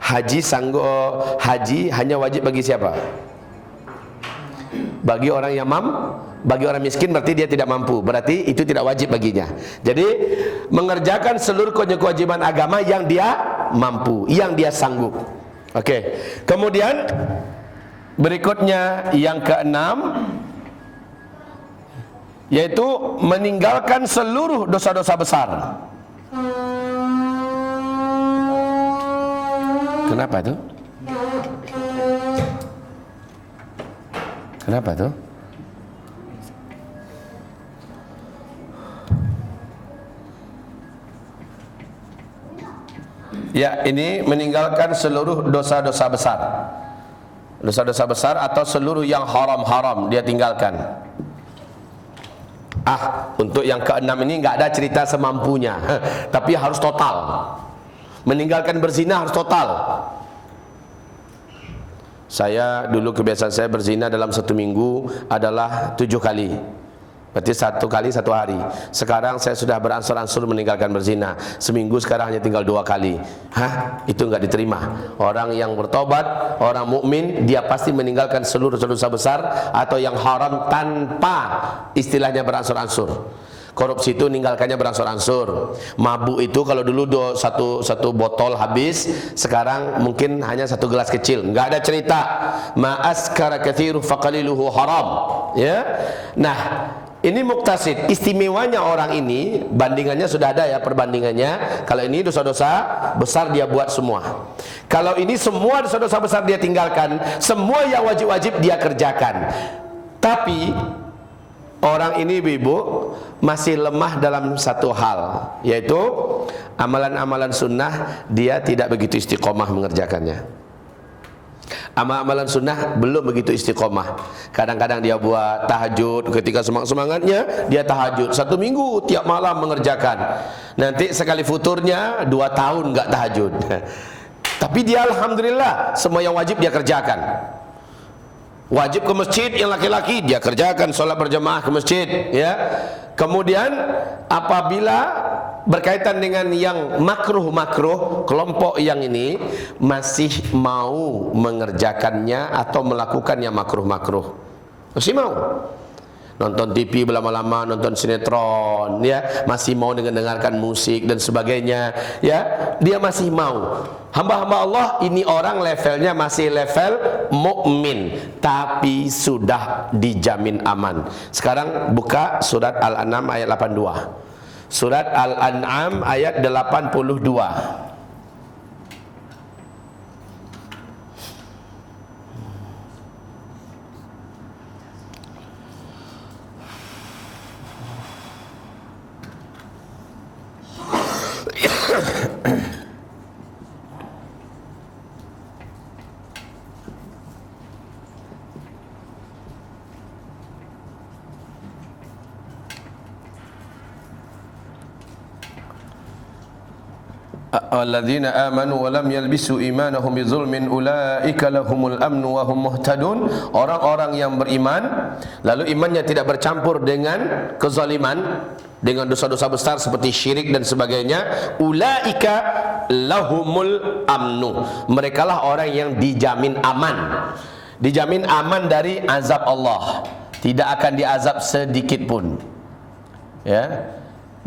Speaker 1: Haji hanya wajib bagi siapa? Bagi orang yang bagi orang miskin berarti dia tidak mampu, berarti itu tidak wajib baginya. Jadi mengerjakan seluruh kewajiban agama yang dia mampu, yang dia sanggup. Oke. Kemudian berikutnya yang keenam, yaitu meninggalkan seluruh dosa-dosa besar. Kenapa tuh? Kenapa tuh? Ya, ini meninggalkan seluruh dosa-dosa besar. Dosa-dosa besar atau seluruh yang haram-haram dia tinggalkan. Untuk yang keenam ini nggak ada cerita semampunya, tapi harus total. Meninggalkan berzina harus total. Saya dulu kebiasaan saya berzina dalam satu minggu adalah 7 kali. Berarti 1 kali 1 hari. Sekarang saya sudah beransur-ansur meninggalkan berzina. Seminggu sekarang hanya tinggal 2 kali. Itu enggak diterima. Orang yang bertobat, orang mukmin, dia pasti meninggalkan seluruh dosa besar atau yang haram tanpa istilahnya beransur-ansur. Korupsi itu meninggalkannya beransur-ansur. Mabuk itu kalau dulu satu botol habis, sekarang mungkin hanya 1 gelas kecil. Enggak ada cerita ma'askara katsiru faqaliluhu haram. Ya. Nah, ini muktasid. Istimewanya orang ini, bandingannya sudah ada ya, perbandingannya. Kalau ini dosa-dosa besar dia buat semua. Kalau ini semua dosa-dosa besar dia tinggalkan, semua yang wajib-wajib dia kerjakan. Tapi orang ini ibu masih lemah dalam satu hal, yaitu amalan-amalan sunnah dia tidak begitu istiqomah mengerjakannya. Amalan sunnah belum begitu istiqomah. Kadang-kadang dia buat tahajud, ketika semangat-semangatnya dia tahajud 1 minggu tiap malam mengerjakan. Nanti sekali futurnya 2 tahun enggak tahajud. Tapi dia alhamdulillah semua yang wajib dia kerjakan. Wajib ke masjid yang laki-laki dia kerjakan, sholat berjamaah ke masjid, ya. Kemudian apabila berkaitan dengan yang makruh-makruh, kelompok yang ini masih mau mengerjakannya atau melakukan yang makruh-makruh, masih mau nonton TV berlama-lama, nonton sinetron, ya, masih mau dengarkan musik dan sebagainya, ya, dia masih mau. Hamba-hamba Allah ini orang levelnya masih level mukmin, tapi sudah dijamin aman. Sekarang buka surat Al-An'am ayat 82. Surat Al-An'am ayat 82. Alladzina amanu wa lam yalbisu imanahum bizulmin ulaika lahumul amnu wa hum muhtadun. Orang-orang yang beriman lalu imannya tidak bercampur dengan kezaliman, dengan dosa-dosa besar seperti syirik dan sebagainya, ulaika lahumul amnu. Merekalah orang yang dijamin aman. Dijamin aman dari azab Allah. Tidak akan diazab sedikit pun. Ya.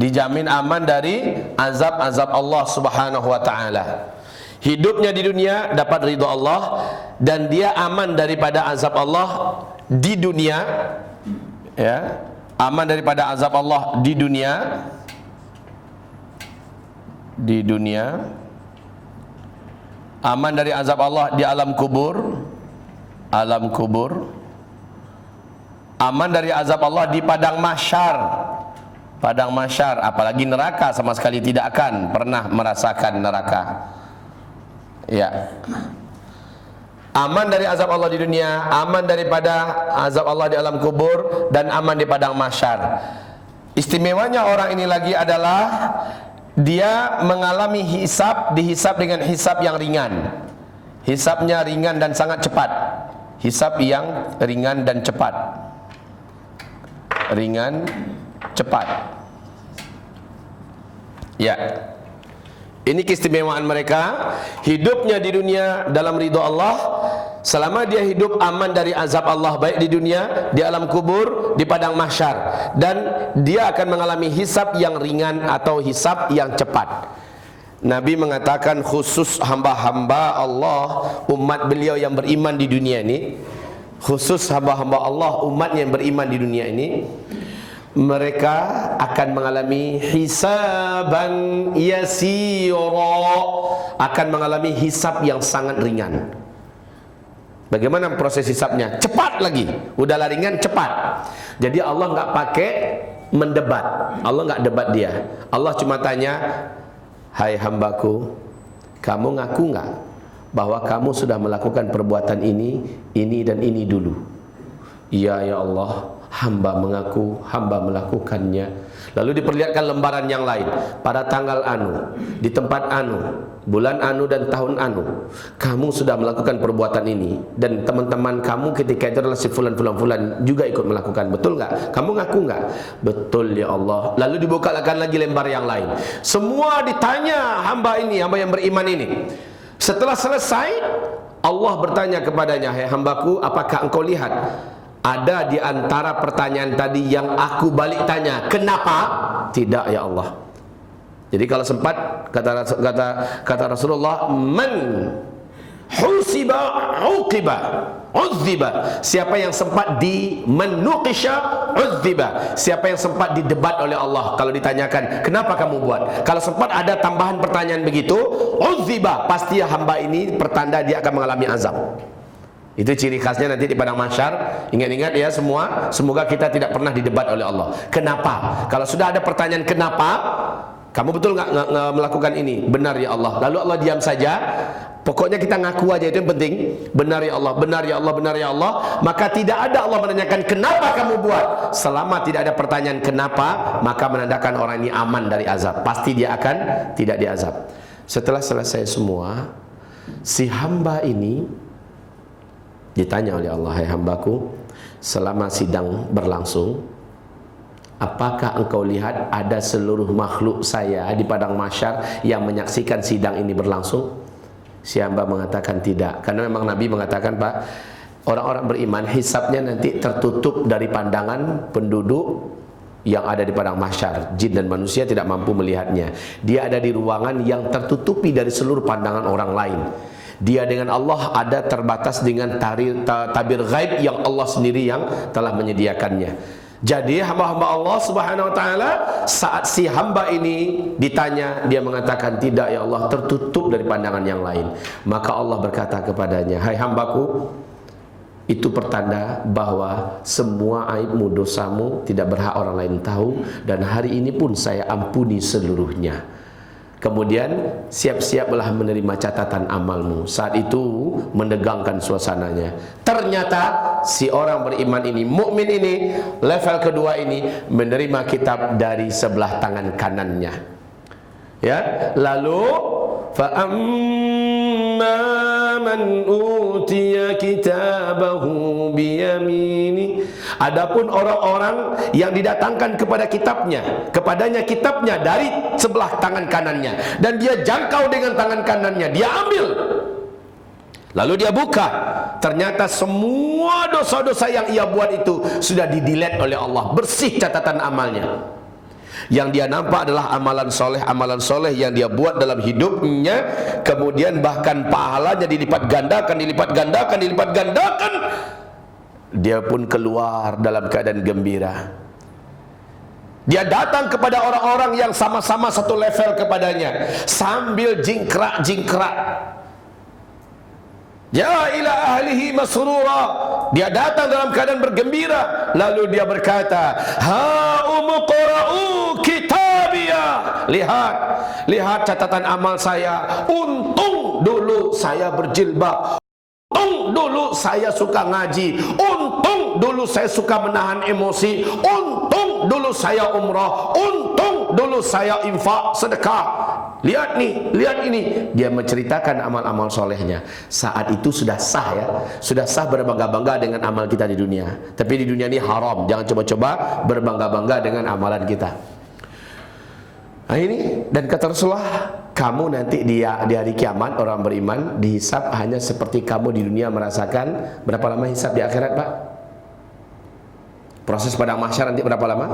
Speaker 1: Dijamin aman dari azab-azab Allah Subhanahu wa taala. Hidupnya di dunia dapat ridha Allah dan dia aman daripada azab Allah di dunia, ya. Aman daripada azab Allah di dunia. Di dunia. Aman dari azab Allah di alam kubur. Alam kubur. Aman dari azab Allah di padang mahsyar. Padang mahsyar, apalagi neraka sama sekali tidak akan pernah merasakan neraka. Ya. Aman dari azab Allah di dunia, aman daripada azab Allah di alam kubur, dan aman di padang mahsyar. Istimewanya orang ini lagi adalah dia mengalami hisab, dihisab dengan hisab yang ringan. Hisabnya ringan dan sangat cepat. Hisab yang ringan dan cepat. Ringan, cepat. Ya. Ini keistimewaan mereka, hidupnya di dunia dalam ridho Allah. Selama dia hidup aman dari azab Allah, baik di dunia, di alam kubur, di padang mahsyar, dan dia akan mengalami hisab yang ringan atau hisab yang cepat. Nabi mengatakan khusus hamba-hamba Allah, umat beliau yang beriman di dunia ini, khusus hamba-hamba Allah, umat yang beriman di dunia ini, mereka akan mengalami hisaban yasira, akan mengalami hisab yang sangat ringan. Bagaimana proses hisabnya? Cepat lagi. Udahlah ringan, cepat. Jadi Allah nggak pakai mendebat. Allah nggak debat dia. Allah cuma tanya, hai hambaku, kamu ngaku nggak bahwa kamu sudah melakukan perbuatan ini dan ini dulu? Iya ya Allah, hamba mengaku, hamba melakukannya. Lalu diperlihatkan lembaran yang lain. Pada tanggal anu, di tempat anu, bulan anu dan tahun anu, kamu sudah melakukan perbuatan ini, dan teman-teman kamu ketika itu adalah si fulan juga ikut melakukan. Betul nggak? Kamu ngaku nggak? Betul ya Allah. Lalu dibukakan lagi lembar yang lain. Semua ditanya hamba ini, hamba yang beriman ini. Setelah selesai, Allah bertanya kepadanya, hai hambaku, apakah engkau lihat ada di antara pertanyaan tadi yang aku balik tanya, kenapa? Tidak ya Allah. Jadi kalau sempat kata Rasulullah, man husiba uqiba uzziba, siapa yang sempat di menuqisha uzziba, siapa yang sempat didebat oleh Allah, kalau ditanyakan kenapa kamu buat, kalau sempat ada tambahan pertanyaan begitu, uzziba, pasti hamba ini pertanda dia akan mengalami azab. Itu ciri khasnya nanti di padang mahsyar. Ingat-ingat ya semua, semoga kita tidak pernah didebat oleh Allah. Kenapa? Kalau sudah ada pertanyaan kenapa, kamu betul nggak melakukan ini? Benar ya Allah. Lalu Allah diam saja. Pokoknya kita ngaku aja, itu yang penting. Benar ya Allah, benar ya Allah, benar ya Allah. Maka tidak ada Allah menanyakan kenapa kamu buat. Selama tidak ada pertanyaan kenapa, maka menandakan orang ini aman dari azab. Pasti dia akan tidak diazab. Setelah selesai semua, si hamba ini ditanya oleh Allah, hai hambaku, selama sidang berlangsung, apakah engkau lihat ada seluruh makhluk saya di padang mahsyar yang menyaksikan sidang ini berlangsung? Si hamba mengatakan tidak, karena memang Nabi mengatakan, Pak, orang-orang beriman hisabnya nanti tertutup dari pandangan penduduk yang ada di padang mahsyar. Jin dan manusia tidak mampu melihatnya. Dia ada di ruangan yang tertutupi dari seluruh pandangan orang lain. Dia dengan Allah ada terbatas dengan tabir ghaib yang Allah sendiri yang telah menyediakannya. Jadi hamba-hamba Allah Subhanahu wa taala, saat si hamba ini ditanya, dia mengatakan tidak ya Allah, tertutup dari pandangan yang lain. Maka Allah berkata kepadanya, hai hambaku, itu pertanda bahwa semua aibmu, dosamu tidak berhak orang lain tahu, dan hari ini pun saya ampuni seluruhnya. Kemudian siap-siaplah menerima catatan amalmu. Saat itu menegangkan suasananya. Ternyata si orang beriman ini, mukmin ini, level kedua ini menerima kitab dari sebelah tangan kanannya. Ya, lalu fa man utiya kitabahu biyamini. Adapun orang-orang yang didatangkan kepadanya kitabnya dari sebelah tangan kanannya, dan dia jangkau dengan tangan kanannya, dia ambil, lalu dia buka, ternyata semua dosa-dosa yang ia buat itu sudah di-delete oleh Allah, bersih catatan amalnya. Yang dia nampak adalah amalan soleh yang dia buat dalam hidupnya. Kemudian bahkan pahalanya dilipat gandakan. Dia pun keluar dalam keadaan gembira. Dia datang kepada orang-orang yang sama-sama satu level kepadanya, sambil jingkrak. Ya ila ahlihi masrura. Dia datang dalam keadaan bergembira. Lalu dia berkata, ha umqra'u kitabiyah. Lihat catatan amal saya. Untung dulu saya berjilbab. Untung dulu saya suka ngaji. Untung dulu saya suka menahan emosi. Untung dulu saya umrah. Untung dulu saya infak, sedekah. Lihat nih, lihat ini. Dia menceritakan amal-amal solehnya. Saat itu sudah sah ya, sudah sah berbangga-bangga dengan amal kita di dunia. Tapi di dunia ini haram. Jangan coba-coba berbangga-bangga dengan amalan kita. Nah, ini dan kata Rasulullah, kamu nanti di hari kiamat orang beriman dihisab hanya seperti kamu di dunia merasakan. Berapa lama hisab di akhirat, Pak? Proses padang mahsyar nanti berapa lama?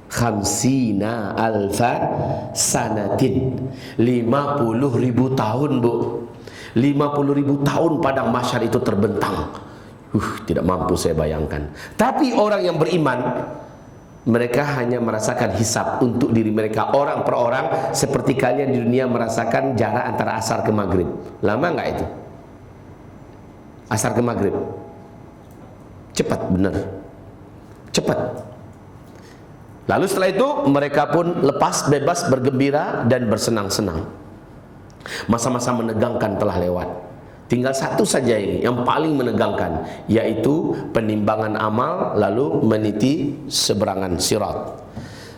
Speaker 1: Khamsina alfa sanatin, 50.000 tahun, Bu. 50.000 tahun padang mahsyar itu terbentang. Tidak mampu saya bayangkan. Tapi orang yang beriman, mereka hanya merasakan hisab untuk diri mereka orang per orang, seperti kalian di dunia merasakan jarak antara asar ke maghrib. Lama nggak itu? Asar ke maghrib cepat, benar, cepat. Lalu setelah itu mereka pun lepas, bebas, bergembira dan bersenang-senang. Masa-masa menegangkan telah lewat. Tinggal satu saja ini yang paling menegangkan, yaitu penimbangan amal lalu meniti seberangan sirat.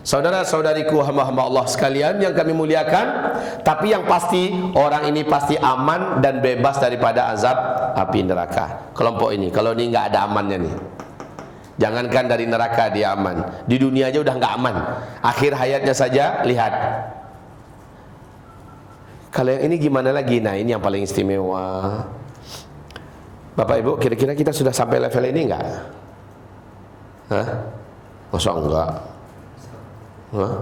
Speaker 1: Saudara-saudariku, hamba-hamba Allah sekalian yang kami muliakan, tapi yang pasti orang ini pasti aman dan bebas daripada azab api neraka. Kelompok ini, kalau ini nggak ada amannya nih. Jangankan dari neraka dia aman, di dunia aja udah nggak aman. Akhir hayatnya saja lihat. Kalau yang ini gimana lagi? Nah, ini yang paling istimewa. Bapak Ibu, kira-kira kita sudah sampai level ini enggak? Hah? Masa enggak? Hah?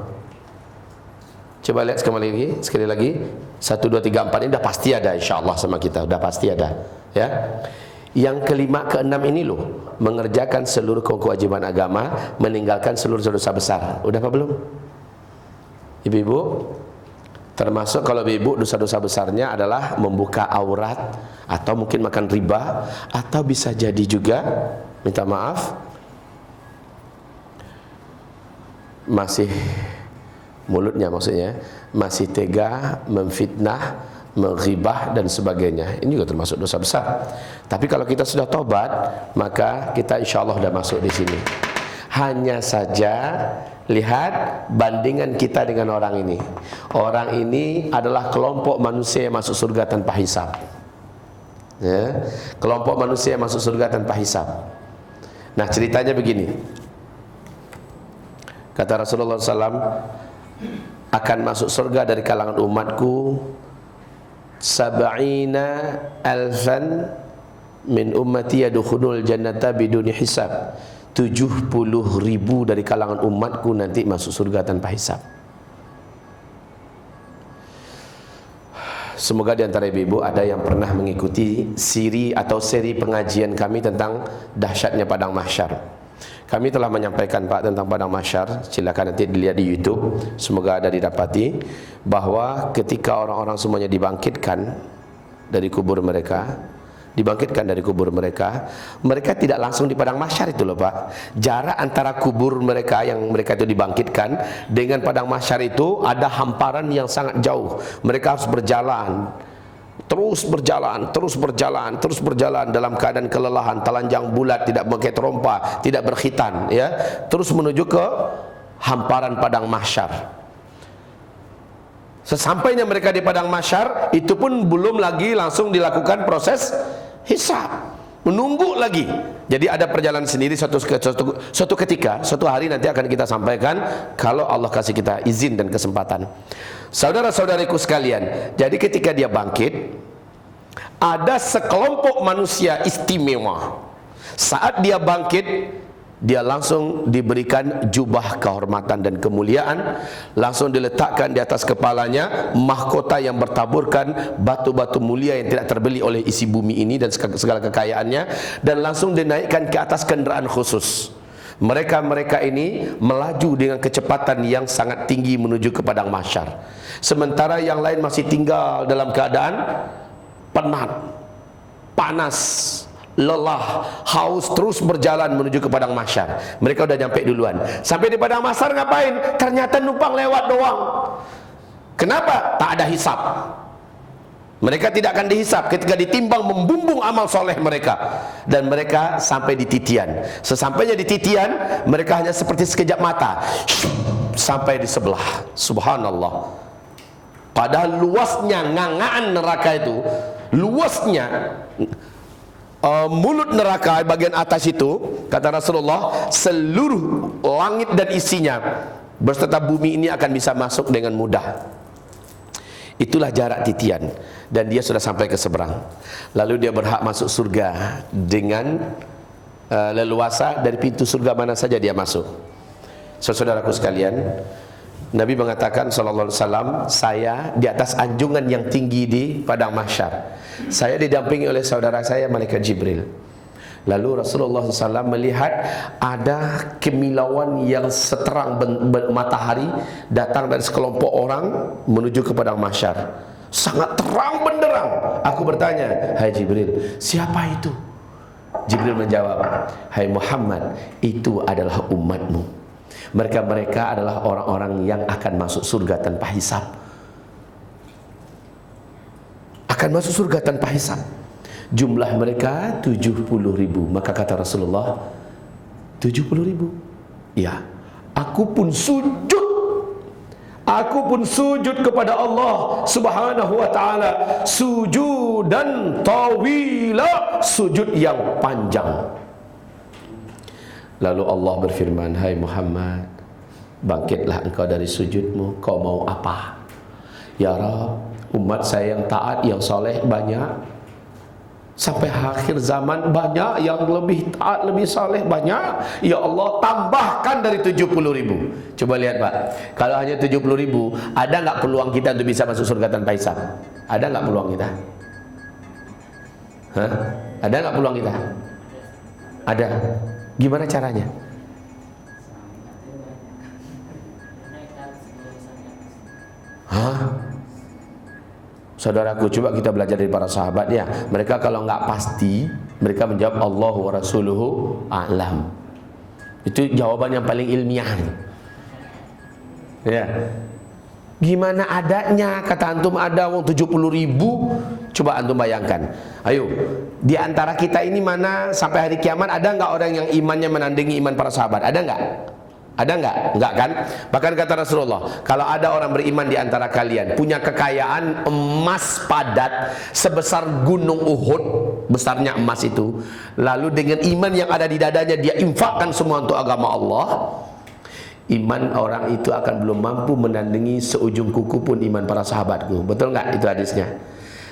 Speaker 1: Coba lihat sekali lagi. 1, 2, 3, 4 ini udah pasti ada insyaallah sama kita, udah pasti ada, ya. Yang kelima, keenam ini loh, mengerjakan seluruh kewajiban agama, meninggalkan seluruh dosa besar. Udah apa belum? Ibu-ibu, termasuk kalau ibu dosa-dosa besarnya adalah membuka aurat, atau mungkin makan riba, atau bisa jadi juga minta maaf masih mulutnya, maksudnya masih tega memfitnah, menghibah dan sebagainya. Ini juga termasuk dosa besar. Tapi kalau kita sudah tobat, maka kita insya Allah sudah masuk di sini. Hanya saja lihat bandingan kita dengan orang ini. Orang ini adalah kelompok manusia yang masuk surga tanpa hisab, ya, kelompok manusia yang masuk surga tanpa hisab. Nah, ceritanya begini. Kata Rasulullah SAW, akan masuk surga dari kalangan umatku 70.000 min ummati yadkhulul jannata biduni hisab. 70.000 dari kalangan umatku nanti masuk surga tanpa hisab. Semoga di antara ibu-ibu ada yang pernah mengikuti siri pengajian kami tentang dahsyatnya padang mahsyar. Kami telah menyampaikan Pak tentang padang mahsyar, silakan nanti dilihat di YouTube. Semoga ada didapati bahwa ketika orang-orang semuanya dibangkitkan dari kubur mereka, mereka tidak langsung di padang mahsyar itu loh Pak. Jarak antara kubur mereka yang mereka itu dibangkitkan dengan padang mahsyar itu ada hamparan yang sangat jauh. Mereka harus berjalan, terus berjalan dalam keadaan kelelahan, telanjang bulat, tidak pakai terompa, tidak berkhitan, ya, terus menuju ke hamparan padang mahsyar. Sesampainya mereka di padang mahsyar, itu pun belum lagi langsung dilakukan proses hisab, menunggu lagi. Jadi ada perjalanan sendiri suatu ketika, suatu hari nanti akan kita sampaikan kalau Allah kasih kita izin dan kesempatan. Saudara-saudariku sekalian, jadi ketika dia bangkit, ada sekelompok manusia istimewa. Saat dia bangkit, dia langsung diberikan jubah kehormatan dan kemuliaan, langsung diletakkan di atas kepalanya mahkota yang bertaburkan batu-batu mulia yang tidak terbeli oleh isi bumi ini dan segala kekayaannya, dan langsung dinaikkan ke atas kendaraan khusus. Mereka ini melaju dengan kecepatan yang sangat tinggi menuju ke padang mahsyar, sementara yang lain masih tinggal dalam keadaan penat, panas, lelah, haus, terus berjalan menuju ke padang mahsyar. Mereka udah nyampe duluan. Sampai di padang mahsyar ngapain? Ternyata numpang lewat doang. Kenapa? Tak ada hisab. Mereka tidak akan dihisab ketika ditimbang membumbung amal soleh mereka. Dan mereka sampai di titian. Sesampainya di titian, mereka hanya seperti sekejap mata sampai di sebelah. Subhanallah. Padahal luasnya ngangaan neraka itu, luasnya mulut neraka bagian atas itu, kata Rasulullah, seluruh langit dan isinya beserta bumi ini akan bisa masuk dengan mudah. Itulah jarak titian, dan dia sudah sampai ke seberang. Lalu dia berhak masuk surga dengan leluasa. Dari pintu surga mana saja dia masuk. Saudaraku sekalian, Nabi mengatakan sallallahu alaihi wasallam, saya di atas anjungan yang tinggi di padang mahsyar. Saya didampingi oleh saudara saya malaikat Jibril. Lalu Rasulullah SAW melihat ada kemilauan yang seterang matahari datang dari sekelompok orang menuju ke padang mahsyar. Sangat terang benderang. Aku bertanya, hai Jibril, siapa itu? Jibril menjawab, hai Muhammad, itu adalah umatmu. Mereka adalah orang-orang yang akan masuk surga tanpa hisab. Akan masuk surga tanpa hisab. Jumlah mereka 70.000. Maka kata Rasulullah, 70.000. Ya, aku pun sujud kepada Allah Subhanahu wa ta'ala, sujudan tawila, sujud yang panjang. Lalu Allah berfirman, hai Muhammad, bangkitlah engkau dari sujudmu. Kau mau apa? Ya Rabb, umat saya yang taat, yang soleh banyak. Sampai akhir zaman banyak yang lebih taat, lebih saleh banyak. Ya Allah, tambahkan dari 70.000. Coba lihat Pak, kalau hanya 70.000, ada nggak peluang kita untuk bisa masuk surga tanpa hisab? Ada nggak peluang kita? Hah? Ada nggak peluang kita? Ada. Gimana caranya? Hah? Saudaraku, coba kita belajar dari para sahabat ya. Mereka kalau nggak pasti, mereka menjawab Allahu wa rasuluhu a'lam. Itu jawaban yang paling ilmiah. Ya. Gimana adanya? Kata antum ada wong 70.000. Coba antum bayangkan. Ayo, di antara kita ini mana sampai hari kiamat ada nggak orang yang imannya menandingi iman para sahabat? Ada nggak? Ada nggak? Nggak kan? Bahkan kata Rasulullah, kalau ada orang beriman di antara kalian punya kekayaan emas padat sebesar gunung Uhud, besarnya emas itu, lalu dengan iman yang ada di dadanya dia infakkan semua untuk agama Allah, iman orang itu akan belum mampu menandingi seujung kuku pun iman para sahabatku. Betul nggak itu hadisnya?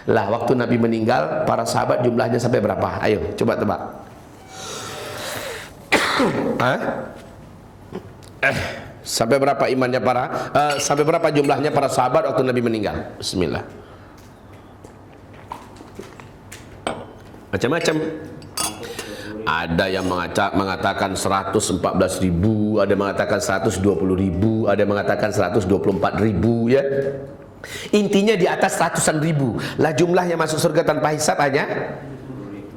Speaker 1: Lah, waktu Nabi meninggal, para sahabat jumlahnya sampai berapa? Ayo, coba tebak. Sampai berapa imannya sampai berapa jumlahnya para sahabat waktu Nabi meninggal? Bismillah. Macam-macam. Ada yang mengatakan 114.000, ada yang mengatakan 120.000, ada yang mengatakan 124.000 ya. Intinya di atas ratusan ribu. Lah jumlah yang masuk surga tanpa hisab hanya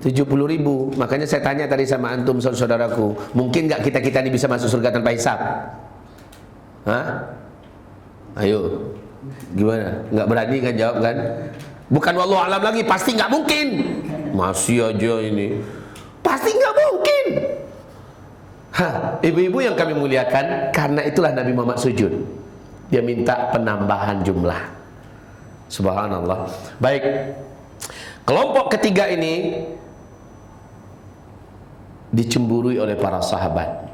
Speaker 1: 70.000. Makanya saya tanya tadi sama antum saudaraku, mungkin nggak kita ini bisa masuk surga tanpa hisab? Hah? Ayo, gimana? Nggak berani kan jawab kan? Bukan wallahu alam lagi, pasti nggak mungkin. Masih aja ini, pasti nggak mungkin. Ibu-ibu yang kami muliakan, karena itulah Nabi Muhammad sujud. Dia minta penambahan jumlah. Subhanallah. Baik, kelompok ketiga ini dicemburui oleh para sahabat.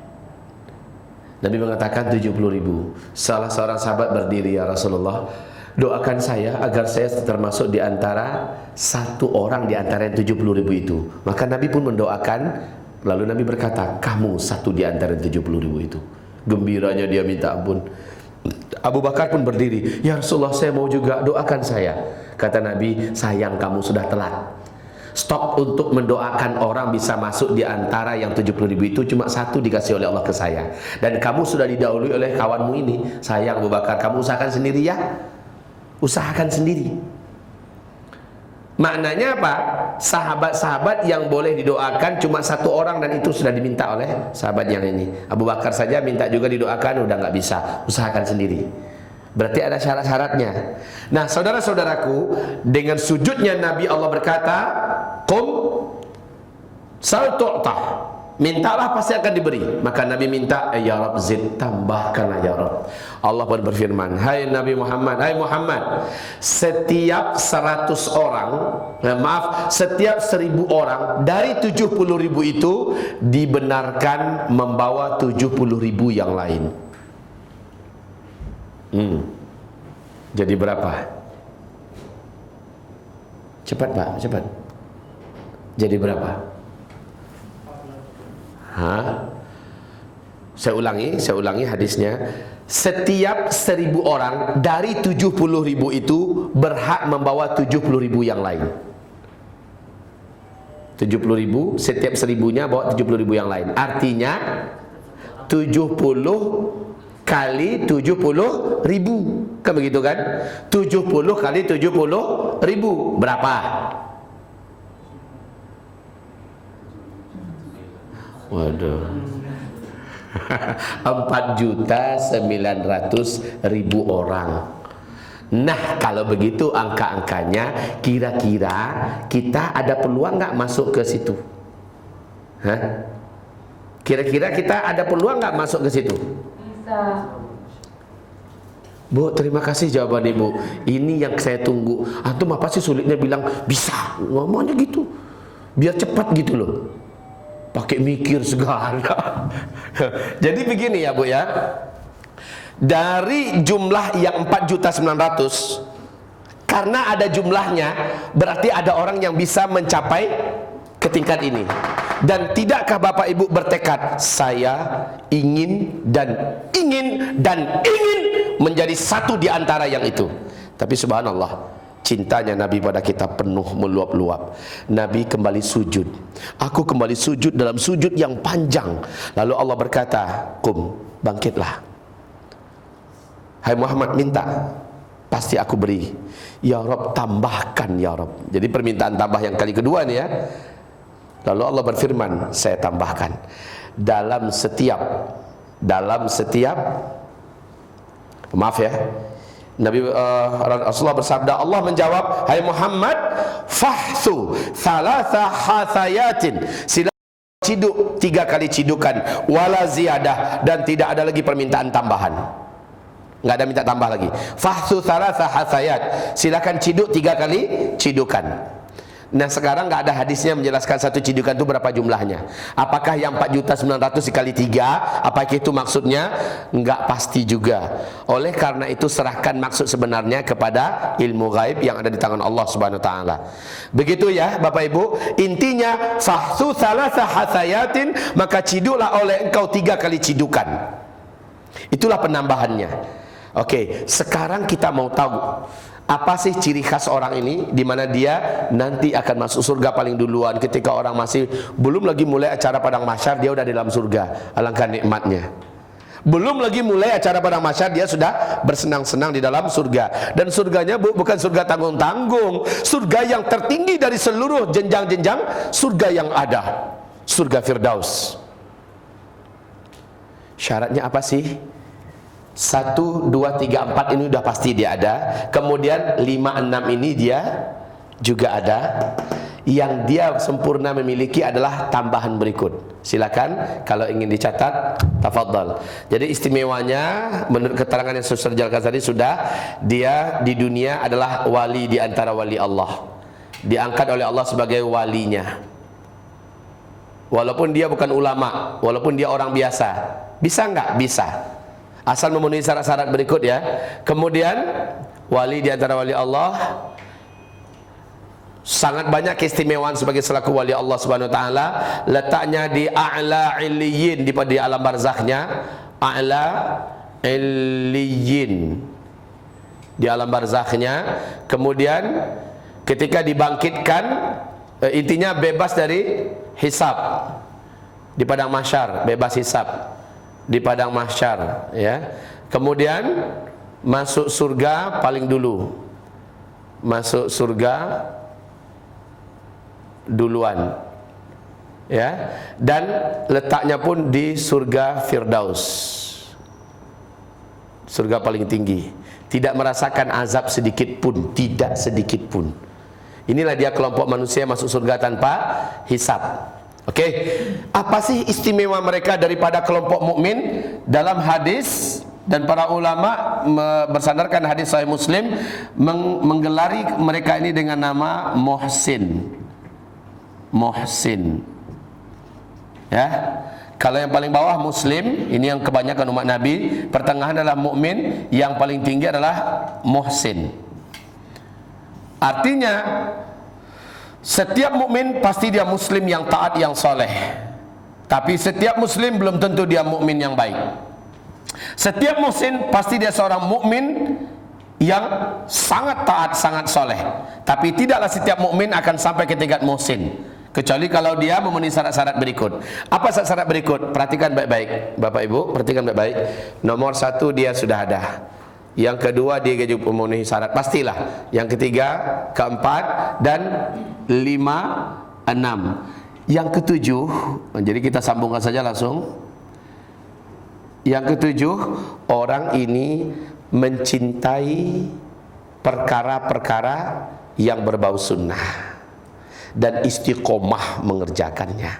Speaker 1: Nabi mengatakan 70.000. Salah seorang sahabat berdiri, ya Rasulullah, doakan saya agar saya termasuk di antara satu orang di antara yang 70.000 itu. Maka Nabi pun mendoakan. Lalu Nabi berkata, kamu satu di antara 70.000 itu. Gembiranya dia minta ampun. Abu Bakar pun berdiri, ya Rasulullah, saya mau juga, doakan saya. Kata Nabi, sayang kamu sudah telat. Stop untuk mendoakan orang bisa masuk di antara yang 70.000 itu, cuma satu dikasih oleh Allah ke saya. Dan kamu sudah didahului oleh kawanmu ini. Sayang Abu Bakar, kamu usahakan sendiri ya. Usahakan sendiri. Maknanya apa? Sahabat-sahabat yang boleh didoakan cuma satu orang, dan itu sudah diminta oleh sahabat yang ini. Abu Bakar saja minta juga didoakan, udah nggak bisa, usahakan sendiri. Berarti ada syarat-syaratnya. Nah, saudara-saudaraku, dengan sujudnya Nabi Allah berkata, "Qum sal tu'tah." mintalah pasti akan diberi. Maka Nabi minta, ya Rabb zid, tambahkanlah ya Rabb. Allah pun berfirman, hai Nabi Muhammad, hai Muhammad, setiap 100 orang, setiap 1000 orang dari 70.000 itu dibenarkan membawa 70.000 yang lain. Jadi berapa? Cepat Pak, cepat. Jadi berapa? Saya ulangi hadisnya. Setiap 1000 orang dari 70.000 itu berhak membawa 70.000 yang lain. 70.000, setiap 1000-nya bawa 70.000 yang lain. Artinya 70 kali 70.000, kan begitu kan? 70 kali 70.000 berapa? Waduh. 4.900.000 orang. Nah, kalau begitu angka-angkanya, kira-kira kita ada peluang nggak masuk ke situ? Kira-kira kita ada peluang nggak masuk ke situ?
Speaker 2: Bisa.
Speaker 1: Bu, terima kasih jawaban Ibu. Ini yang saya tunggu. Antum apa sih sulitnya bilang bisa? Ngomongnya gitu, biar cepat gitu loh. Pakai mikir segala. Jadi begini ya Bu ya. Dari jumlah yang 4.900.000, karena ada jumlahnya, berarti ada orang yang bisa mencapai ke tingkat ini. Dan tidakkah Bapak Ibu bertekad, saya ingin menjadi satu di antara yang itu. Tapi subhanallah, cintanya Nabi pada kita penuh meluap-luap. Nabi kembali sujud. Aku kembali sujud dalam sujud yang panjang. Lalu Allah berkata, "Qum, bangkitlah. Hai Muhammad, minta, pasti aku beri. Ya Rabb, tambahkan ya Rabb." Jadi permintaan tambah yang kali kedua nih ya. Lalu Allah berfirman, saya tambahkan. Dalam setiap maaf ya, Nabi Rasulullah bersabda, Allah menjawab, hai Muhammad, fahthu thalatha hathayatin, sila ciduk 3 kali cidukan, wala ziyadah, dan tidak ada lagi permintaan tambahan. Nggak ada minta tambah lagi. Fahthu thalatha hathayat, silakan ciduk 3 kali cidukan. Nah sekarang nggak ada hadisnya menjelaskan satu cidukan itu berapa jumlahnya. Apakah yang 4.900.000 dikali 3? Apakah itu maksudnya? Nggak pasti juga. Oleh karena itu serahkan maksud sebenarnya kepada ilmu gaib yang ada di tangan Allah Subhanahu Wa Taala. Begitu ya Bapak Ibu. Intinya fahthu thalatha hathayatin, maka ciduklah oleh engkau 3 kali cidukan. Itulah penambahannya. Oke, sekarang kita mau tahu apa sih ciri khas orang ini, di mana dia nanti akan masuk surga paling duluan. Ketika orang masih belum lagi mulai acara padang mahsyar, dia udah di dalam surga. Alangkah nikmatnya. Belum lagi mulai acara padang mahsyar, dia sudah bersenang-senang di dalam surga. Dan surganya bukan surga tanggung-tanggung, surga yang tertinggi dari seluruh jenjang-jenjang surga yang ada, surga Firdaus. Syaratnya apa sih? 1, 2, 3, 4 ini udah pasti dia ada. Kemudian 5, 6 ini dia juga ada. Yang dia sempurna memiliki adalah tambahan berikut. Silakan kalau ingin dicatat, tafadhal. Jadi istimewanya menurut keterangan yang Suster jelaskan tadi sudah, dia di dunia adalah wali di antara wali Allah. Diangkat oleh Allah sebagai walinya. Walaupun dia bukan ulama, walaupun dia orang biasa. Bisa nggak? Bisa. Asal memenuhi syarat-syarat berikut ya. Kemudian wali di antara wali Allah, sangat banyak keistimewaan sebagai selaku wali Allah Subhanahu Wa Taala. Letaknya di a'la illiyin, di alam barzakhnya. A'la illiyin, di alam barzakhnya. Kemudian ketika dibangkitkan, intinya bebas dari hisab di padang mahsyar, bebas hisab di padang mahsyar ya. Kemudian masuk surga paling dulu, masuk surga duluan ya, dan letaknya pun di surga Firdaus, surga paling tinggi. Tidak merasakan azab sedikit pun, tidak sedikit pun. Inilah dia kelompok manusia masuk surga tanpa hisab. Oke, apa sih istimewa mereka daripada kelompok mukmin? Dalam hadis dan para ulama bersandarkan hadis Sahih Muslim menggelari mereka ini dengan nama muhsin. Muhsin. Ya. Kalau yang paling bawah Muslim, ini yang kebanyakan umat Nabi, pertengahan adalah mukmin, yang paling tinggi adalah muhsin. Artinya setiap mukmin pasti dia muslim yang taat, yang soleh. Tapi setiap muslim belum tentu dia mukmin yang baik. Setiap muhsin pasti dia seorang mukmin yang sangat taat, sangat soleh. Tapi tidaklah setiap mukmin akan sampai ke tingkat muhsin, kecuali kalau dia memenuhi syarat-syarat berikut. Apa syarat berikut? Perhatikan baik-baik, Bapak Ibu, perhatikan baik-baik. Nomor 1, dia sudah ada. Yang kedua, dia juga memenuhi syarat, pastilah. Yang ketiga, keempat, dan 5, 6. Yang ketujuh, jadi kita sambungkan saja langsung. Yang ketujuh, orang ini mencintai perkara-perkara yang berbau sunnah dan istiqomah mengerjakannya.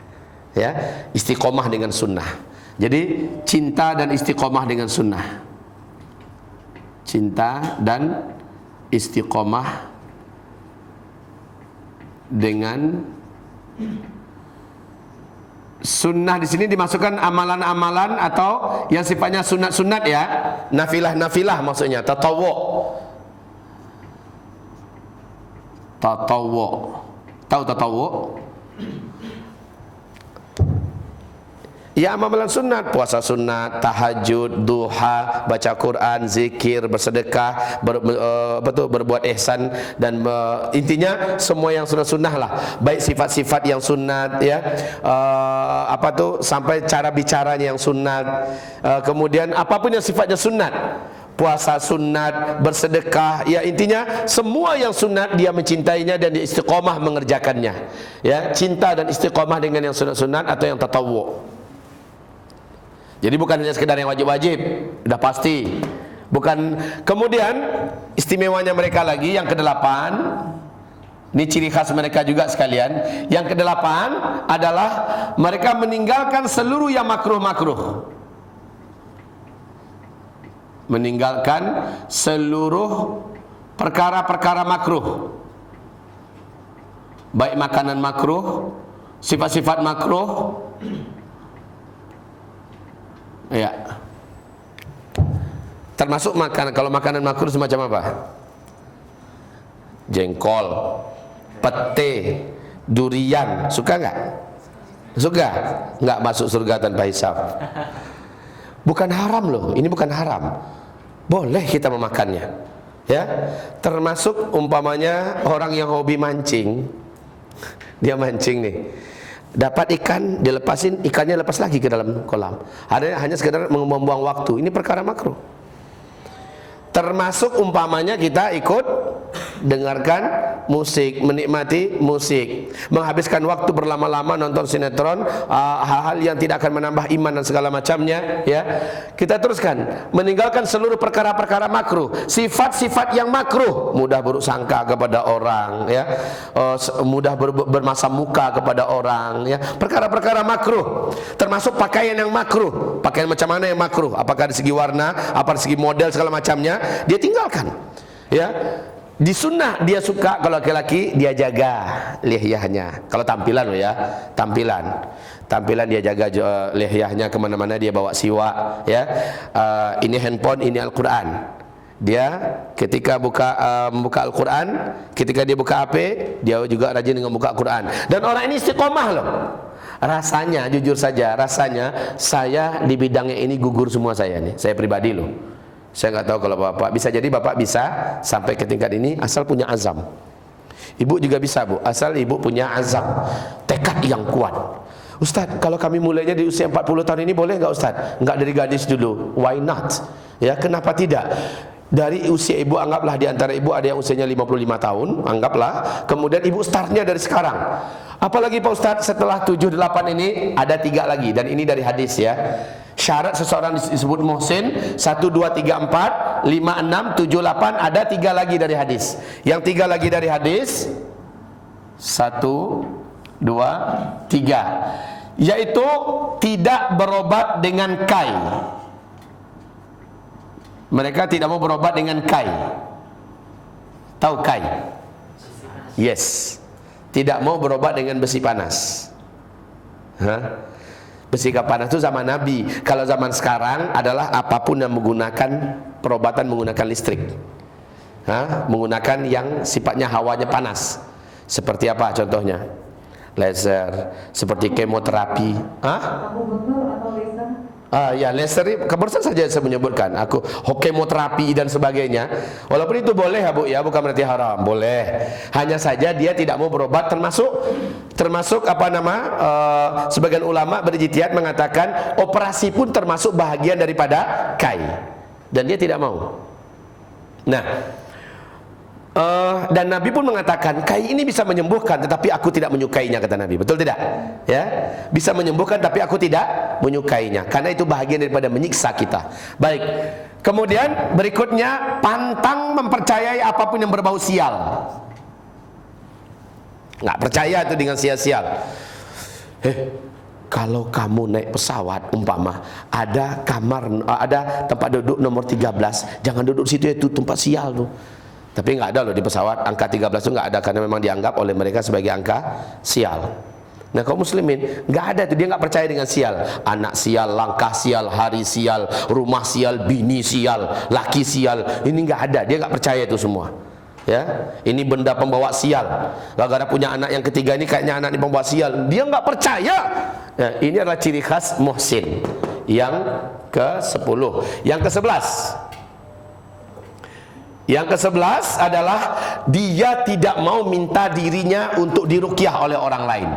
Speaker 1: Ya, istiqomah dengan sunnah. Jadi cinta dan istiqomah dengan sunnah. Cinta dan istiqomah dengan sunnah. Di sini dimasukkan amalan-amalan atau yang sifatnya sunat-sunat ya, nafilah-nafilah maksudnya, tatawwu. Tatawwu. Tahu tatawwu? Ya, amalan sunat, puasa sunat, tahajud, duha, baca Quran, zikir, bersedekah, berbuat ihsan, dan intinya semua yang sunnah lah, baik sifat-sifat yang sunat ya, sampai cara bicaranya yang sunat, kemudian apapun yang sifatnya sunat, puasa sunat, bersedekah, ya intinya semua yang sunat dia mencintainya dan dia istiqomah mengerjakannya. Ya, cinta dan istiqomah dengan yang sunat-sunat atau yang tatawwu. Jadi bukan hanya sekedar yang wajib-wajib, sudah pasti. Bukan. Kemudian istimewanya mereka lagi yang kedelapan, ini ciri khas mereka juga sekalian. Yang kedelapan adalah mereka meninggalkan seluruh yang makruh-makruh. Meninggalkan seluruh perkara-perkara makruh, baik makanan makruh, sifat-sifat makruh. Ya, termasuk makanan. Kalau makanan makruh semacam apa? Jengkol, pete, durian, suka nggak? Suka? Nggak masuk surga tanpa hisab. Bukan haram loh, ini bukan haram. Boleh kita memakannya. Ya, termasuk umpamanya orang yang hobi mancing, dia mancing nih. Dapat ikan, dilepasin, ikannya lepas lagi ke dalam kolam. Hanya sekedar membuang waktu. Ini perkara makruh. Termasuk umpamanya kita ikut dengarkan musik, menikmati musik, menghabiskan waktu berlama-lama nonton sinetron, hal-hal yang tidak akan menambah iman dan segala macamnya. Ya, kita teruskan meninggalkan seluruh perkara-perkara makruh, sifat-sifat yang makruh, mudah buruk sangka kepada orang, ya, mudah bermasam muka kepada orang, ya, perkara-perkara makruh. Termasuk pakaian yang makruh, pakaian macam mana yang makruh, apakah dari segi warna, apa dari segi model segala macamnya, dia tinggalkan. Ya, di sunnah dia suka kalau laki-laki dia jaga lihyahnya. Kalau tampilan loh ya, tampilan dia jaga lihyahnya, kemana-mana dia bawa siwak ya. Ini handphone, ini Al-Quran. Dia ketika membuka Al-Quran, ketika dia buka HP, dia juga rajin dengan buka Al-Quran. Dan orang ini istiqomah loh. Rasanya, jujur saja, rasanya saya di bidangnya ini gugur semua saya nih. Saya pribadi loh. Saya nggak tahu kalau Bapak, bisa jadi Bapak bisa sampai ke tingkat ini asal punya azam. Ibu juga bisa Bu, asal Ibu punya azam, tekad yang kuat. Ustadz, kalau kami mulainya di usia 40 tahun ini boleh nggak Ustadz? Nggak dari gadis dulu, why not? Ya, kenapa tidak? Dari usia Ibu, anggaplah di antara Ibu ada yang usianya 55 tahun, anggaplah. Kemudian Ibu startnya dari sekarang. Apalagi Pak Ustadz, setelah 7-8 ini ada 3 lagi, dan ini dari hadis ya. Syarat seseorang disebut muhsin 1, 2, 3, 4, 5, 6, 7, 8, ada 3 lagi dari hadis. Yang 3 lagi dari hadis, 1, 2, 3, yaitu tidak berobat dengan kai. Mereka tidak mau berobat dengan kai. Tahu kai? Yes. Tidak mau berobat dengan besi panas. Besi panas itu zaman Nabi. Kalau zaman sekarang adalah apapun yang menggunakan perobatan menggunakan listrik. Menggunakan yang sifatnya hawanya panas. Seperti apa contohnya? Laser, seperti kemoterapi.
Speaker 2: Akupuntur atau laser?
Speaker 1: Ya, laser, barusan saja saya menyebutkan aku kemoterapi dan sebagainya. Walaupun itu boleh ya Bu ya, bukan berarti haram, boleh. Hanya saja dia tidak mau berobat, termasuk apa nama sebagian ulama berijtihad mengatakan operasi pun termasuk bahagian daripada kai, dan dia tidak mau. Nah, dan Nabi pun mengatakan kai ini bisa menyembuhkan, tetapi aku tidak menyukainya, kata Nabi. Betul tidak? Ya, bisa menyembuhkan tapi aku tidak menyukainya, karena itu bahagian daripada menyiksa kita. Baik. Kemudian berikutnya, pantang mempercayai apapun yang berbau sial. Nggak percaya itu dengan sial-sial. Kalau kamu naik pesawat umpama ada kamar, ada tempat duduk nomor 13, jangan duduk situ, itu tempat sial tuh. Tapi nggak ada loh di pesawat, angka 13 itu nggak ada, karena memang dianggap oleh mereka sebagai angka sial. Nah, kaum muslimin nggak ada itu, dia nggak percaya dengan sial. Anak sial, langkah sial, hari sial, rumah sial, bini sial, laki sial, ini nggak ada, dia nggak percaya itu semua. Ya, ini benda pembawa sial. Gara-gara punya anak yang ketiga ini kayaknya anak ini pembawa sial, dia nggak percaya. Nah, ini adalah ciri khas muhsin. Yang ke-10, yang ke-11. Yang ke-11 adalah dia tidak mau minta dirinya untuk diruqyah oleh orang lain.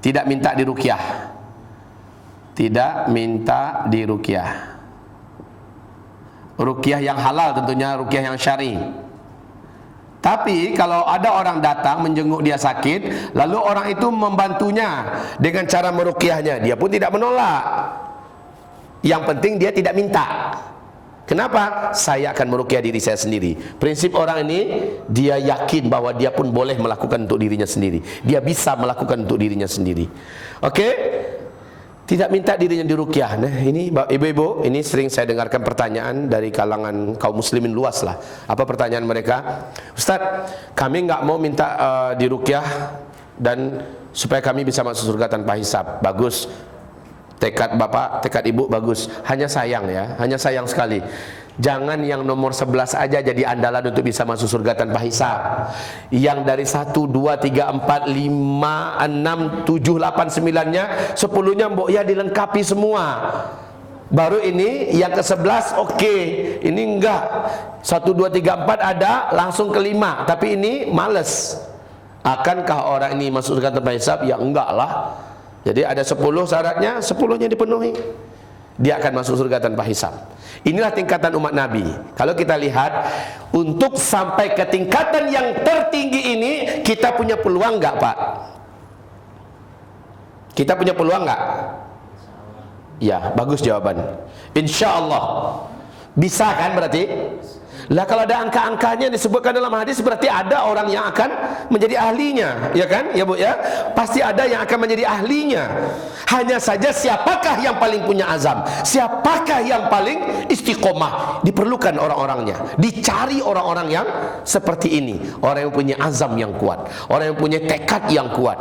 Speaker 1: Tidak minta diruqyah. Tidak minta diruqyah. Ruqyah yang halal tentunya, ruqyah yang syar'i. Tapi kalau ada orang datang menjenguk dia sakit, lalu orang itu membantunya dengan cara meruqyahnya, dia pun tidak menolak. Yang penting dia tidak minta. Kenapa? Saya akan meruqyah diri saya sendiri. Prinsip orang ini, dia yakin bahwa dia pun boleh melakukan untuk dirinya sendiri. Dia bisa melakukan untuk dirinya sendiri. Oke? Tidak minta dirinya diruqyah. Nah, ini ibu-ibu, ini sering saya dengarkan pertanyaan dari kalangan kaum muslimin luas lah. Apa pertanyaan mereka? Ustaz, kami nggak mau minta diruqyah dan supaya kami bisa masuk surga tanpa hisab. Bagus. Tekad bapak, tekad ibu bagus. Hanya sayang ya, hanya sayang sekali. Jangan yang nomor 11 aja jadi andalan untuk bisa masuk surga tanpa hisab. Yang dari 1, 2, 3, 4, 5, 6, 7, 8, 9-nya 10-nya mbok ya dilengkapi semua. Baru ini yang ke-11 oke. Ini enggak. 1, 2, 3, 4 ada langsung ke 5. Tapi ini males. Akankah orang ini masuk surga tanpa hisab? Ya enggak lah. Jadi ada 10 syaratnya, 10-nya dipenuhi, dia akan masuk surga tanpa hisab. Inilah tingkatan umat Nabi. Kalau kita lihat, untuk sampai ke tingkatan yang tertinggi ini, kita punya peluang nggak, Pak? Kita punya peluang nggak? Ya, bagus jawaban. Insya Allah. Bisa kan berarti? Lah kalau ada angka-angkanya disebutkan dalam hadis, berarti ada orang yang akan menjadi ahlinya, ya kan? Ya Bu ya, pasti ada yang akan menjadi ahlinya. Hanya saja siapakah yang paling punya azam? Siapakah yang paling istiqomah? Diperlukan orang-orangnya. Dicari orang-orang yang seperti ini, orang yang punya azam yang kuat, orang yang punya tekad yang kuat.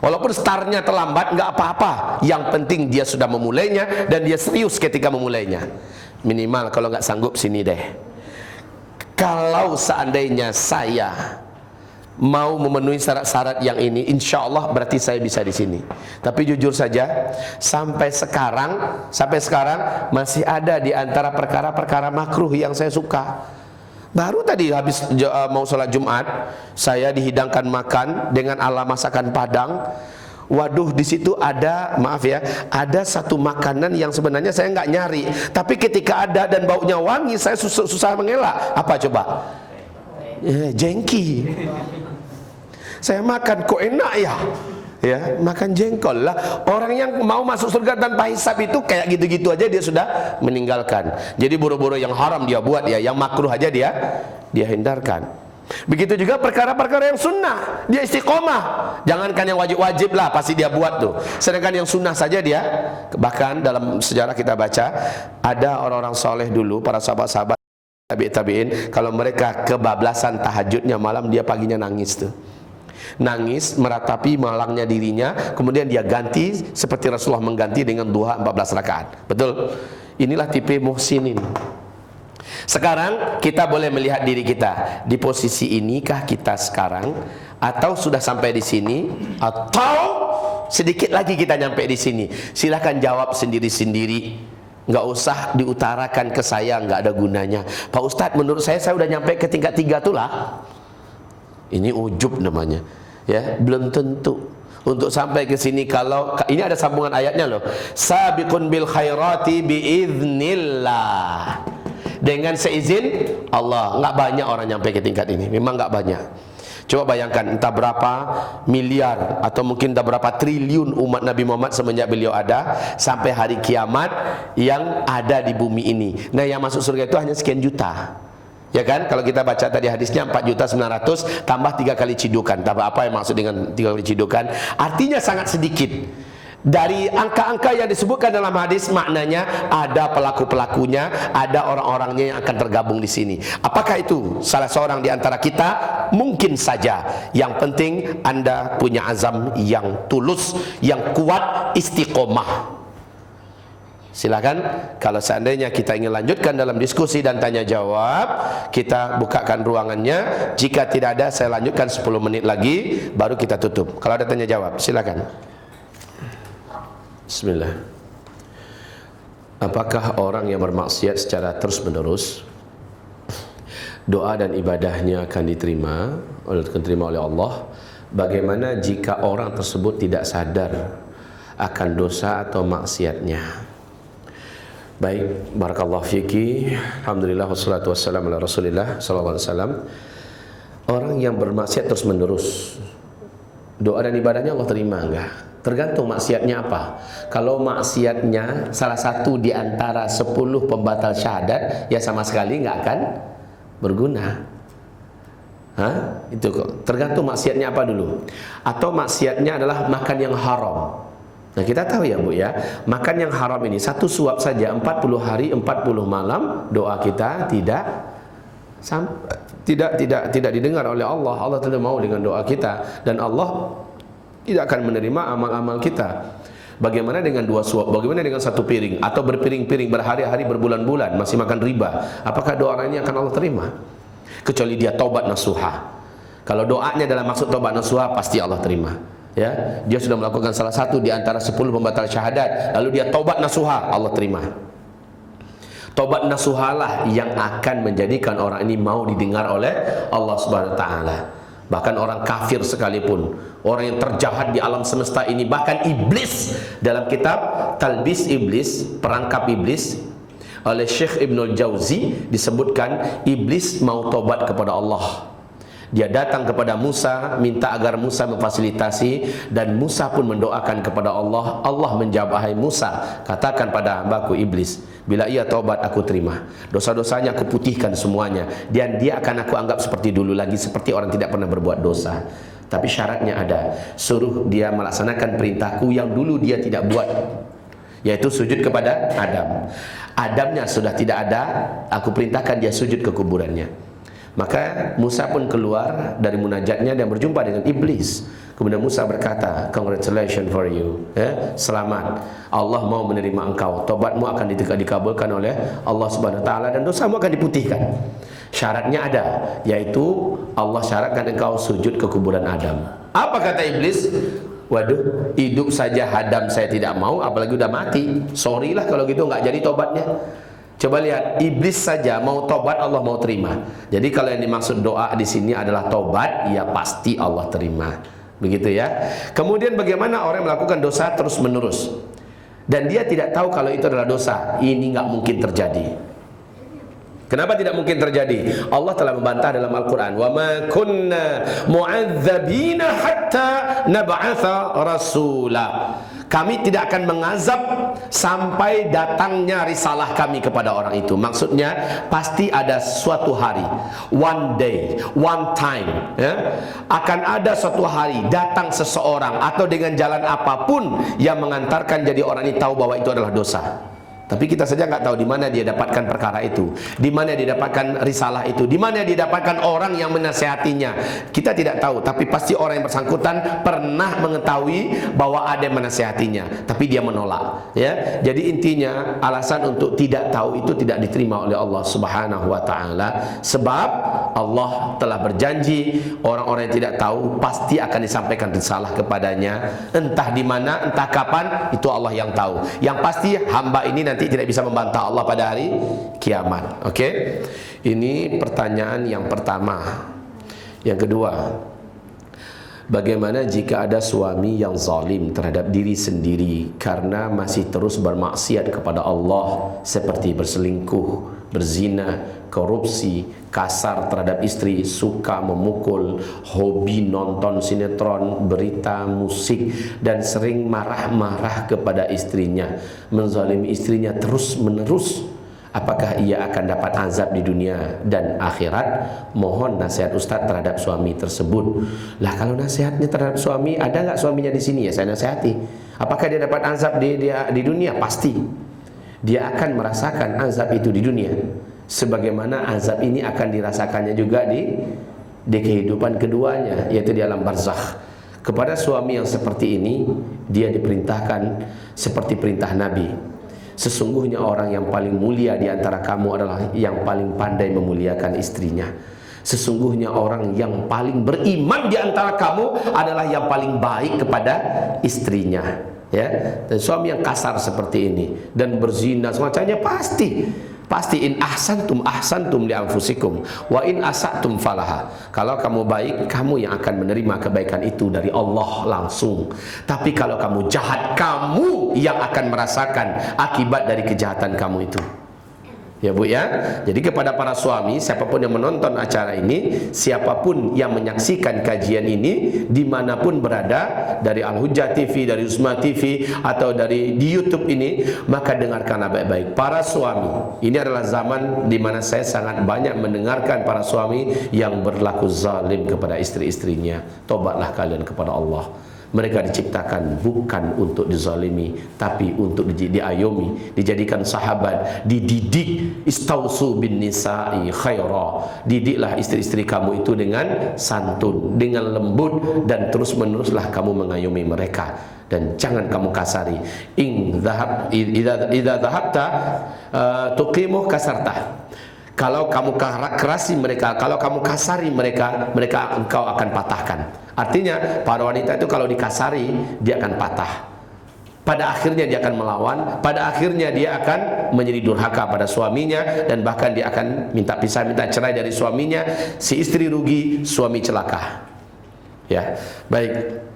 Speaker 1: Walaupun startnya terlambat, nggak apa-apa. Yang penting dia sudah memulainya dan dia serius ketika memulainya. Minimal kalau nggak sanggup sini deh. Kalau seandainya saya mau memenuhi syarat-syarat yang ini, insya Allah berarti saya bisa di sini. Tapi jujur saja, sampai sekarang masih ada di antara perkara-perkara makruh yang saya suka. Baru tadi habis mau sholat Jumat, saya dihidangkan makan dengan ala masakan Padang. Waduh, di situ ada, maaf ya, ada satu makanan yang sebenarnya saya nggak nyari, tapi ketika ada dan baunya wangi, saya susah mengelak. Apa coba? Jengki. Saya makan, kok enak ya? Ya, makan jengkol lah. Orang yang mau masuk surga tanpa hisab itu kayak gitu-gitu aja dia sudah meninggalkan. Jadi buru-buru yang haram dia buat ya, yang makruh aja dia hindarkan. Begitu juga perkara-perkara yang sunnah, dia istiqomah. Jangankan yang wajib-wajib lah, pasti dia buat tuh. Sedangkan yang sunnah saja dia, bahkan dalam sejarah kita baca, ada orang-orang soleh dulu, para sahabat-sahabat tabi'in, kalau mereka kebablasan tahajudnya malam, dia paginya nangis tuh. Nangis meratapi malangnya dirinya, kemudian dia ganti seperti Rasulullah mengganti dengan duha 14 rakaat. Betul? Inilah tipe muhsinin. Sekarang kita boleh melihat diri kita di posisi inikah kita sekarang, atau sudah sampai di sini, atau sedikit lagi kita nyampe di sini. Silakan jawab sendiri-sendiri. Nggak usah diutarakan ke saya, nggak ada gunanya. Pak Ustadz, menurut saya udah nyampe ke tingkat 3 tuh lah. Ini ujub namanya, ya. Belum tentu. Untuk sampai ke sini, kalau ini ada sambungan ayatnya loh. Sabiqun bil khairati biiznillah. Dengan seizin Allah. Nggak banyak orang nyampe ke tingkat ini. Memang nggak banyak. Coba bayangkan, entah berapa miliar atau mungkin entah berapa triliun umat Nabi Muhammad semenjak beliau ada sampai hari kiamat yang ada di bumi ini. Nah, yang masuk surga itu hanya sekian juta. Ya kan? Kalau kita baca tadi hadisnya 4.900.000 tambah 3 kali cidukan. Tambah apa yang maksud dengan 3 kali cidukan? Artinya sangat sedikit. Dari angka-angka yang disebutkan dalam hadis, maknanya ada pelaku-pelakunya, ada orang-orangnya yang akan tergabung di sini. Apakah itu salah seorang di antara kita? Mungkin saja. Yang penting Anda punya azam yang tulus, yang kuat, istiqomah. Silakan, kalau seandainya kita ingin lanjutkan dalam diskusi dan tanya jawab, kita bukakan ruangannya. Jika tidak ada, saya lanjutkan 10 menit lagi, baru kita tutup. Kalau ada tanya jawab, silakan. Bismillah. Apakah orang yang bermaksiat secara terus-menerus, doa dan ibadahnya akan diterima oleh Allah? Bagaimana jika orang tersebut tidak sadar akan dosa atau maksiatnya? Baik, barakallahu fiki. Alhamdulillah wassalatu wassalamu ala Rasulillah sallallahu alaihi wasallam. Orang yang bermaksiat terus-menerus, doa dan ibadahnya Allah terima enggak? Tergantung maksiatnya apa. Kalau maksiatnya salah satu di antara 10 pembatal syahadat, ya sama sekali nggak akan berguna. Hah? Itu kok. Tergantung maksiatnya apa dulu. Atau maksiatnya adalah makan yang haram. Nah, kita tahu ya Bu ya, makan yang haram ini satu suap saja 40 hari 40 malam, doa kita tidak didengar oleh Allah. Allah tidak mau dengan doa kita, dan Allah tidak akan menerima amal-amal kita. Bagaimana dengan 2 suap? Bagaimana dengan 1 piring? Atau berpiring-piring berhari-hari berbulan-bulan masih makan riba? Apakah doa ini akan Allah terima? Kecuali dia taubat nasuha. Kalau doanya dalam maksud taubat nasuha, pasti Allah terima. Ya, dia sudah melakukan salah satu di antara 10 pembatal syahadat, lalu dia taubat nasuha, Allah terima. Taubat nasuhalah yang akan menjadikan orang ini mau didengar oleh Allah Subhanahu wa taala. Bahkan orang kafir sekalipun, orang yang terjahat di alam semesta ini, bahkan iblis, dalam kitab Talbis Iblis, perangkap iblis oleh Syekh Ibnul Jauzi, disebutkan iblis mau tobat kepada Allah. Dia datang kepada Musa, minta agar Musa memfasilitasi, dan Musa pun mendoakan kepada Allah. Allah menjawab, "Hai Musa, katakan pada hambaku iblis, bila ia taubat aku terima. Dosa-dosanya aku putihkan semuanya, dan dia akan aku anggap seperti dulu lagi, seperti orang tidak pernah berbuat dosa. Tapi syaratnya ada, suruh dia melaksanakan perintahku yang dulu dia tidak buat, yaitu sujud kepada Adam. Adamnya sudah tidak ada, aku perintahkan dia sujud ke kuburannya." Maka Musa pun keluar dari munajatnya dan berjumpa dengan iblis. Kemudian Musa berkata, "Congratulations for you, ya, selamat. Allah mau menerima engkau. Tobatmu akan dikabulkan oleh Allah Subhanahu wa taala dan dosamu akan diputihkan. Syaratnya ada, yaitu Allah syaratkan engkau sujud ke kuburan Adam." Apa kata iblis? "Waduh, hidup saja Adam saya tidak mau, apalagi udah mati. Sorry lah kalau gitu, nggak jadi tobatnya." Coba lihat, iblis saja mau tobat Allah mau terima. Jadi kalau yang dimaksud doa di sini adalah tobat, ya pasti Allah terima. Begitu ya. Kemudian bagaimana orang yang melakukan dosa terus menerus dan dia tidak tahu kalau itu adalah dosa? Ini nggak mungkin terjadi. Kenapa tidak mungkin terjadi? Allah telah membantah dalam Al-Quran, "Wa ma kunna mu'adzabina hatta nab'atha rasula." Kami tidak akan mengazab sampai datangnya risalah kami kepada orang itu. Maksudnya pasti ada suatu hari, one day, one time, ya, akan ada suatu hari datang seseorang atau dengan jalan apapun yang mengantarkan jadi orang ini tahu bahwa itu adalah dosa. Tapi kita saja nggak tahu di mana dia dapatkan perkara itu, di mana dia dapatkan risalah itu, di mana dia dapatkan orang yang menasihatinya. Kita tidak tahu, tapi pasti orang yang bersangkutan pernah mengetahui bahwa ada yang menasihatinya, tapi dia menolak. Ya, jadi intinya alasan untuk tidak tahu itu tidak diterima oleh Allah Subhanahu Wa Taala, sebab Allah telah berjanji orang-orang yang tidak tahu pasti akan disampaikan risalah kepadanya, entah di mana, entah kapan, itu Allah yang tahu. Yang pasti hamba ini nanti tidak bisa membantah Allah pada hari kiamat. Oke? Ini pertanyaan yang pertama. Yang kedua, bagaimana jika ada suami yang zalim terhadap diri sendiri karena masih terus bermaksiat kepada Allah, seperti berselingkuh, berzina, korupsi, kasar terhadap istri, suka memukul, hobi nonton sinetron, berita, musik, dan sering marah-marah kepada istrinya, menzalimi istrinya terus-menerus? Apakah ia akan dapat azab di dunia dan akhirat? Mohon nasihat Ustaz terhadap suami tersebut. Lah, kalau nasihatnya terhadap suami, ada nggak suaminya di sini? Ya saya nasihati. Apakah dia dapat azab di dunia? Pasti. Dia akan merasakan azab itu di dunia, sebagaimana azab ini akan dirasakannya juga di kehidupan keduanya, yaitu di alam barzakh. Kepada suami yang seperti ini, dia diperintahkan seperti perintah Nabi. Sesungguhnya orang yang paling mulia di antara kamu adalah yang paling pandai memuliakan istrinya. Sesungguhnya orang yang paling beriman di antara kamu adalah yang paling baik kepada istrinya. Ya, dan suami yang kasar seperti ini dan berzina semacamnya pasti in ahsantum li anfusikum wa in asatum falaha. Kalau kamu baik, kamu yang akan menerima kebaikan itu dari Allah langsung. Tapi kalau kamu jahat, kamu yang akan merasakan akibat dari kejahatan kamu itu. Ya Bu ya. Jadi kepada para suami, siapapun yang menonton acara ini, siapapun yang menyaksikan kajian ini, dimanapun berada, dari Al-Hujjah TV, dari Uzma TV, atau dari di YouTube ini, maka dengarkanlah baik-baik. Para suami, ini adalah zaman di mana saya sangat banyak mendengarkan para suami yang berlaku zalim kepada istri-istrinya. Tobatlah kalian kepada Allah. Mereka diciptakan bukan untuk dizalimi, tapi untuk diayomi, dijadikan sahabat, dididik. Istausu bin nisa'i khaira. Didiklah istri-istri kamu itu dengan santun, dengan lembut, dan terus-meneruslah kamu mengayomi mereka. Dan jangan kamu kasari. Idza dhahabta tuqimuh kasartah. Kalau kamu kerasi mereka, kalau kamu kasari mereka, engkau akan patahkan. Artinya para wanita itu kalau dikasari, dia akan patah. Pada akhirnya dia akan melawan, pada akhirnya dia akan menjadi durhaka pada suaminya, dan bahkan dia akan minta pisah, minta cerai dari suaminya. Si istri rugi, suami celaka. Ya, baik.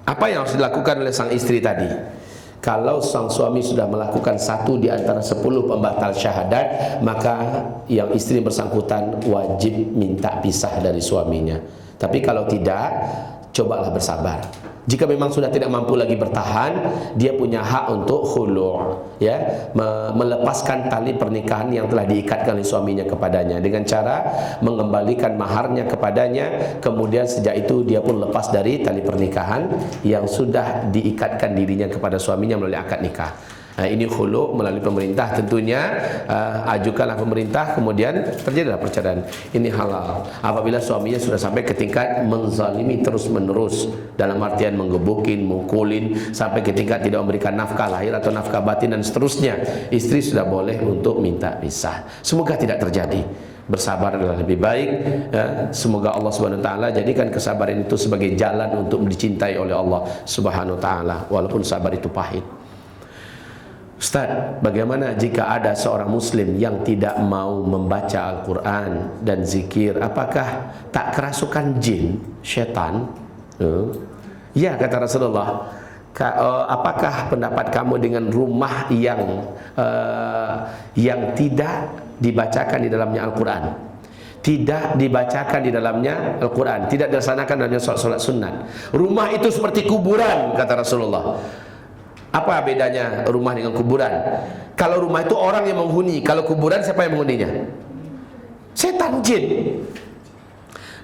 Speaker 1: Apa yang harus dilakukan oleh sang istri tadi? Kalau sang suami sudah melakukan satu di antara 10 pembatal syahadat, maka yang istri bersangkutan wajib minta pisah dari suaminya. Tapi kalau tidak, cobalah bersabar. Jika memang sudah tidak mampu lagi bertahan, dia punya hak untuk khulu', ya, melepaskan tali pernikahan yang telah diikatkan oleh suaminya kepadanya dengan cara mengembalikan maharnya kepadanya. Kemudian sejak itu dia pun lepas dari tali pernikahan yang sudah diikatkan dirinya kepada suaminya melalui akad nikah. Ini khulu' melalui pemerintah tentunya. Ajukanlah pemerintah, kemudian terjadilah perceraian. Ini halal apabila suaminya sudah sampai ke tingkat menzalimi terus-menerus, dalam artian menggebukin, mukulin, sampai ke tingkat tidak memberikan nafkah lahir atau nafkah batin dan seterusnya. Istri sudah boleh untuk minta pisah. Semoga tidak terjadi. Bersabar adalah lebih baik, ya. Semoga Allah Subhanahu wa taala jadikan kesabaran itu sebagai jalan untuk dicintai oleh Allah Subhanahu wa taala, walaupun sabar itu pahit. Ustaz, bagaimana jika ada seorang muslim yang tidak mau membaca Al-Quran dan zikir? Apakah tak kerasukan jin, syaitan? Ya, kata Rasulullah. Apakah pendapat kamu dengan rumah yang tidak dibacakan di dalamnya Al-Quran, tidak dibacakan di dalamnya Al-Quran, tidak dilaksanakan dalamnya sholat sunat. Rumah itu seperti kuburan, kata Rasulullah. Apa bedanya rumah dengan kuburan? Kalau rumah itu orang yang menghuni, kalau kuburan siapa yang menghuninya? Setan, jin.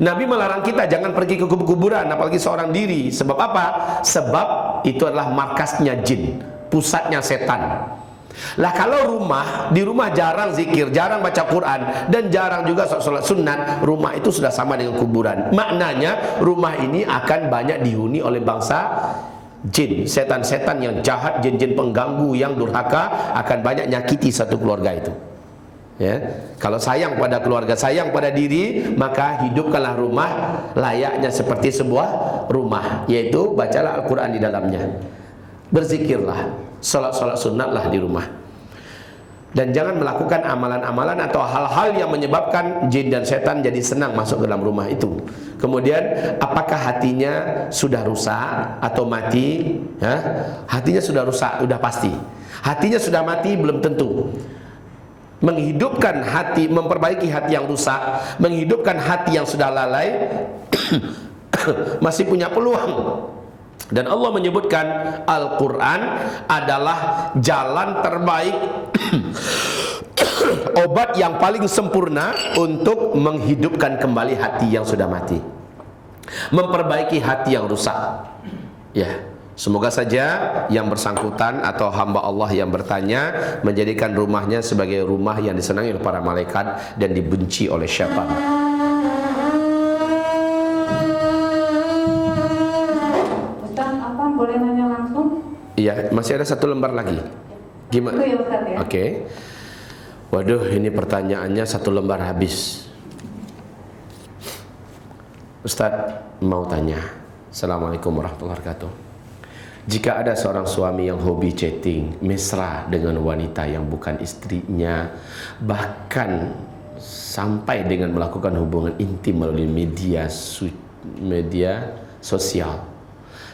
Speaker 1: Nabi melarang kita jangan pergi ke kuburan, apalagi seorang diri. Sebab apa? Sebab itu adalah markasnya jin, pusatnya setan. Lah kalau di rumah jarang zikir, jarang baca Quran, dan jarang juga sholat sunat, rumah itu sudah sama dengan kuburan. Maknanya rumah ini akan banyak dihuni oleh bangsa jin, setan-setan yang jahat, jin-jin pengganggu yang durhaka akan banyak nyakiti satu keluarga itu. Ya, kalau sayang pada keluarga, sayang pada diri, maka hidupkanlah rumah layaknya seperti sebuah rumah, yaitu bacalah Al-Quran di dalamnya, berzikirlah, sholat sunatlah di rumah, dan jangan melakukan amalan-amalan atau hal-hal yang menyebabkan jin dan setan jadi senang masuk ke dalam rumah itu. Kemudian apakah hatinya sudah rusak atau mati? Ya, hatinya sudah rusak, sudah pasti. Hatinya sudah mati belum tentu. Menghidupkan hati, memperbaiki hati yang rusak, menghidupkan hati yang sudah lalai masih punya peluang. Dan Allah menyebutkan Al-Quran adalah jalan terbaik obat yang paling sempurna untuk menghidupkan kembali hati yang sudah mati, memperbaiki hati yang rusak. Ya, semoga saja yang bersangkutan atau hamba Allah yang bertanya menjadikan rumahnya sebagai rumah yang disenangi oleh para malaikat dan dibenci oleh syaitan.
Speaker 2: Boleh nanya langsung?
Speaker 1: Iya, masih ada satu lembar lagi. Gimana?
Speaker 2: Itu ya Ustaz ya.
Speaker 1: Oke. Waduh, ini pertanyaannya satu lembar habis. Ustaz mau tanya. Assalamualaikum warahmatullahi wabarakatuh. Jika ada seorang suami yang hobi chatting, mesra dengan wanita yang bukan istrinya, bahkan sampai dengan melakukan hubungan intim melalui media sosial,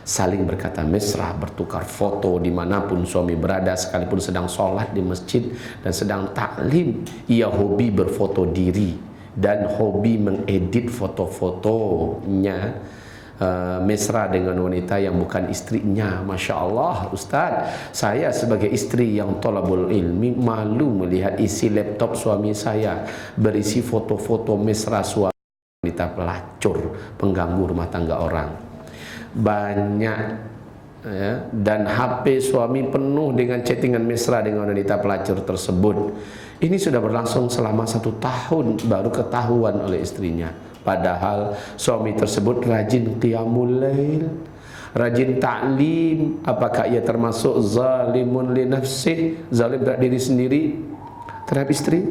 Speaker 1: saling berkata mesra, bertukar foto dimanapun suami berada, sekalipun sedang sholat di masjid dan sedang taklim, ia hobi berfoto diri dan hobi mengedit foto-fotonya, mesra dengan wanita yang bukan istrinya. Masya Allah Ustaz, saya sebagai istri yang thalabul ilmi malu melihat isi laptop suami saya berisi foto-foto mesra suami wanita pelacur, pengganggu rumah tangga orang. Banyak ya, dan HP suami penuh dengan chattingan mesra dengan wanita pelacur tersebut. Ini sudah berlangsung selama 1 tahun, baru ketahuan oleh istrinya. Padahal suami tersebut rajin qiyamul lail, rajin taklim. Apakah ia termasuk zalimun li nafsih, zalim terhadap diri sendiri terhadap istri?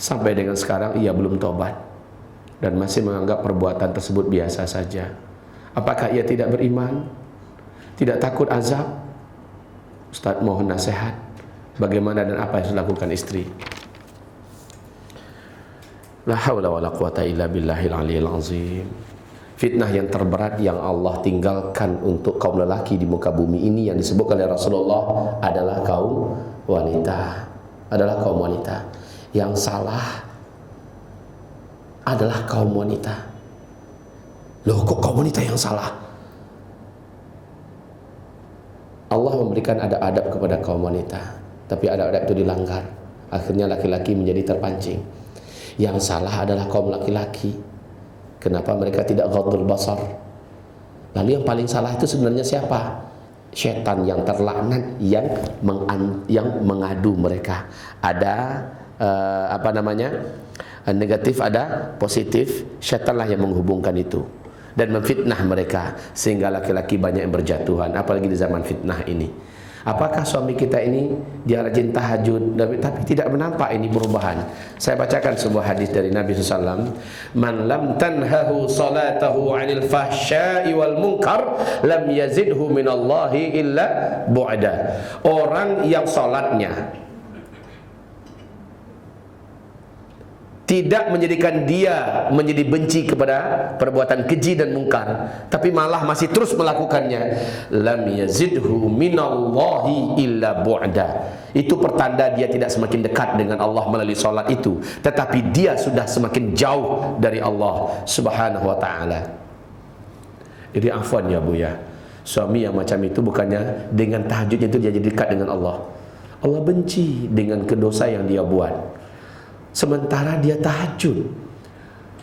Speaker 1: Sampai dengan sekarang ia belum tobat dan masih menganggap perbuatan tersebut biasa saja. Apakah ia tidak beriman? Tidak takut azab? Ustaz mohon nasihat, bagaimana dan apa yang harus dilakukan istri? La haula wala quwata illa billahil aliyil azim. Fitnah yang terberat yang Allah tinggalkan untuk kaum lelaki di muka bumi ini yang disebutkan oleh Rasulullah adalah kaum wanita. Adalah kaum wanita. Yang salah adalah kaum wanita. Loh, kok kaum wanita yang salah? Allah memberikan adab-adab kepada kaum wanita, tapi adab-adab itu dilanggar. Akhirnya laki-laki menjadi terpancing. Yang salah adalah kaum laki-laki. Kenapa mereka tidak ghadul basar? Lalu yang paling salah itu sebenarnya siapa? Syaitan yang terlaknat yang mengadu mereka. Ada negatif, ada positif. Syaitanlah yang menghubungkan itu dan memfitnah mereka sehingga laki-laki banyak yang berjatuhan, apalagi di zaman fitnah ini. Apakah suami kita ini dia rajin tahajud tapi tidak menampak ini perubahan? Saya bacakan sebuah hadis dari Nabi SAW. Man lam tanhahu salatahu 'anil fahsya'i wal munkar lam yazidhu minallahi illa bu'da. Orang yang salatnya tidak menjadikan dia menjadi benci kepada perbuatan keji dan mungkar, tapi malah masih terus melakukannya, lam yazidhu minallahi illa bu'da. Itu pertanda dia tidak semakin dekat dengan Allah melalui solat itu, tetapi dia sudah semakin jauh dari Allah Subhanahu wa ta'ala. Jadi afwan ya Bu ya, suami yang macam itu bukannya dengan tahajudnya itu dia jadi dekat dengan Allah. Allah benci dengan kedosa yang dia buat, sementara dia tahajud.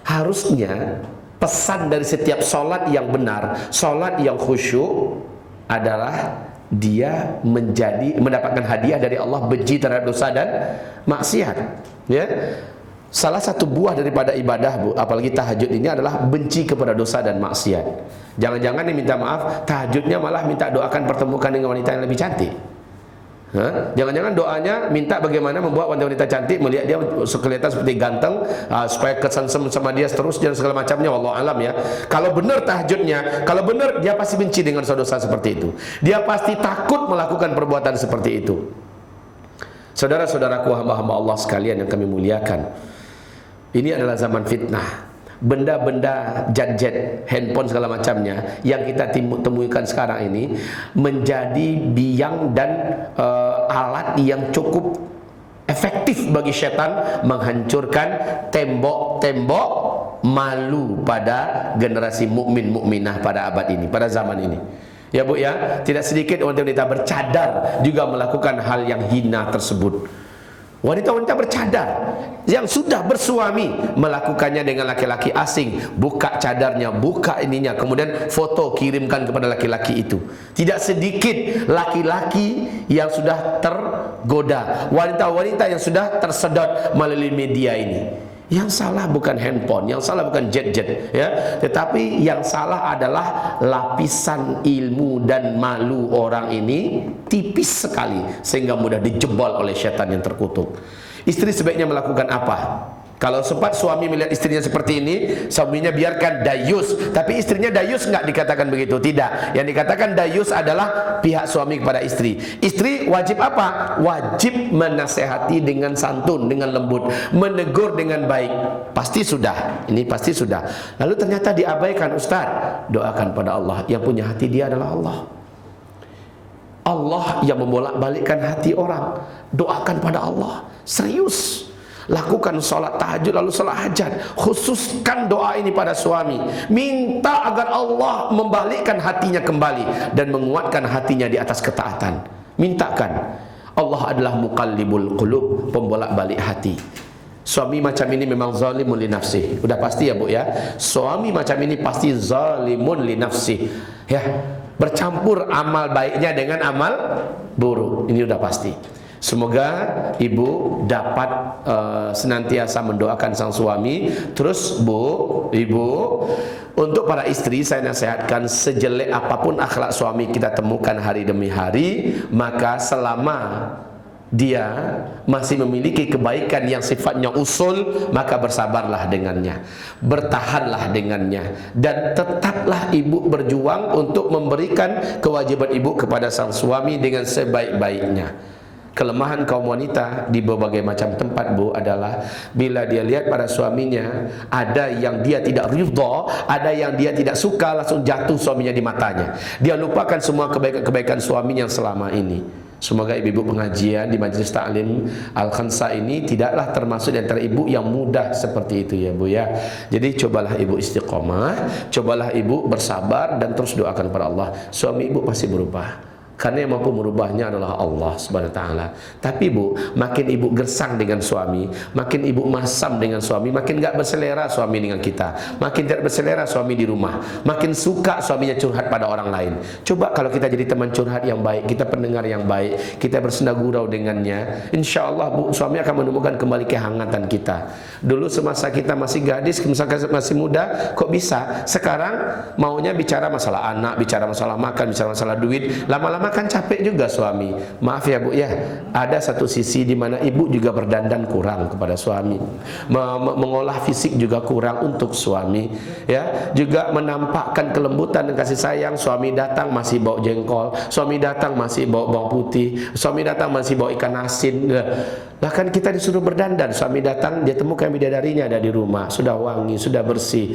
Speaker 1: Harusnya pesan dari setiap solat yang benar, solat yang khusyuk adalah dia mendapatkan hadiah dari Allah, benci terhadap dosa dan maksiat. Ya, salah satu buah daripada ibadah Bu, apalagi tahajud ini adalah benci kepada dosa dan maksiat. Jangan-jangan dia minta maaf, tahajudnya malah minta doakan pertemukan dengan wanita yang lebih cantik. Jangan-jangan doanya minta bagaimana membuat wanita-wanita cantik melihat dia kelihatan seperti ganteng, supaya kesengsem sama dia terus dan segala macamnya. Wallahu alam ya. Kalau benar tahajudnya, kalau benar dia pasti benci dengan dosa-dosa seperti itu. Dia pasti takut melakukan perbuatan seperti itu. Saudara-saudaraku, hamba-hamba Allah sekalian yang kami muliakan, ini adalah zaman fitnah. Benda-benda gadget, handphone segala macamnya yang kita temukan sekarang ini menjadi biang dan alat yang cukup efektif bagi syaitan menghancurkan tembok-tembok malu pada generasi mukmin mukminah pada abad ini, pada zaman ini. Ya Bu ya, tidak sedikit wanita-wanita bercadar juga melakukan hal yang hina tersebut. Wanita-wanita bercadar yang sudah bersuami melakukannya dengan laki-laki asing, buka cadarnya, buka ininya, kemudian foto kirimkan kepada laki-laki itu. Tidak sedikit laki-laki yang sudah tergoda, wanita-wanita yang sudah tersedot melalui media ini. Yang salah bukan handphone, yang salah bukan jet-jet ya, tetapi yang salah adalah lapisan ilmu dan malu orang ini tipis sekali sehingga mudah dijebol oleh syaitan yang terkutuk. Istri sebaiknya melakukan apa? Kalau sempat suami melihat istrinya seperti ini, suaminya biarkan dayus. Tapi istrinya dayus enggak dikatakan begitu, tidak. Yang dikatakan dayus adalah pihak suami kepada istri. Istri wajib apa? Wajib menasehati dengan santun, dengan lembut, menegur dengan baik. Pasti sudah, ini pasti sudah. Lalu ternyata diabaikan, Ustaz. Doakan pada Allah. Yang punya hati dia adalah Allah. Allah yang membolak-balikkan hati orang. Doakan pada Allah. Serius. Lakukan sholat tahajud lalu sholat hajat. Khususkan doa ini pada suami. Minta agar Allah membalikkan hatinya kembali dan menguatkan hatinya di atas ketaatan. Mintakan. Allah adalah muqallibul qulub, pembolak-balik hati. Suami macam ini memang zalimun li nafsih. Udah pasti ya Bu ya. Suami macam ini pasti zalimun li nafsih. Ya, bercampur amal baiknya dengan amal buruk. Ini udah pasti. Semoga ibu dapat senantiasa mendoakan sang suami. Terus Bu, ibu, untuk para istri saya nasihatkan, sejelek apapun akhlak suami kita temukan hari demi hari, maka selama dia masih memiliki kebaikan yang sifatnya usul, maka bersabarlah dengannya, bertahanlah dengannya, dan tetaplah ibu berjuang untuk memberikan kewajiban ibu kepada sang suami dengan sebaik-baiknya. Kelemahan kaum wanita di berbagai macam tempat Bu adalah bila dia lihat pada suaminya ada yang dia tidak ridha, ada yang dia tidak suka, langsung jatuh suaminya di matanya. Dia lupakan semua kebaikan-kebaikan suaminya selama ini. Semoga ibu-ibu pengajian di Majelis Ta'lim Al-Khansa ini tidaklah termasuk di antara ibu yang mudah seperti itu ya Bu ya. Jadi cobalah ibu istiqomah, cobalah ibu bersabar dan terus doakan pada Allah. Suami ibu pasti berubah. Karena yang mampu merubahnya adalah Allah Subhanahu wa ta'ala. Tapi Bu, makin ibu gersang dengan suami, makin ibu masam dengan suami, makin gak berselera suami dengan kita, makin tidak berselera suami di rumah, makin suka suaminya curhat pada orang lain. Coba kalau kita jadi teman curhat yang baik, kita pendengar yang baik, kita bersenda gurau dengannya, insya Allah Bu, suami akan menemukan kembali kehangatan kita. Dulu semasa kita masih gadis, masih muda, kok bisa? Sekarang maunya bicara masalah anak, bicara masalah makan, bicara masalah duit, lama-lama Memang kan capek juga suami. Maaf ya Bu ya, ada satu sisi di mana ibu juga berdandan kurang kepada suami, mengolah fisik juga kurang untuk suami, ya. Juga menampakkan kelembutan dan kasih sayang. Suami datang masih bawa jengkol, suami datang masih bawa bawang putih, suami datang masih bawa ikan asin. Bahkan kita disuruh berdandan, suami datang dia temukan bidadarinya ada di rumah, sudah wangi, sudah bersih.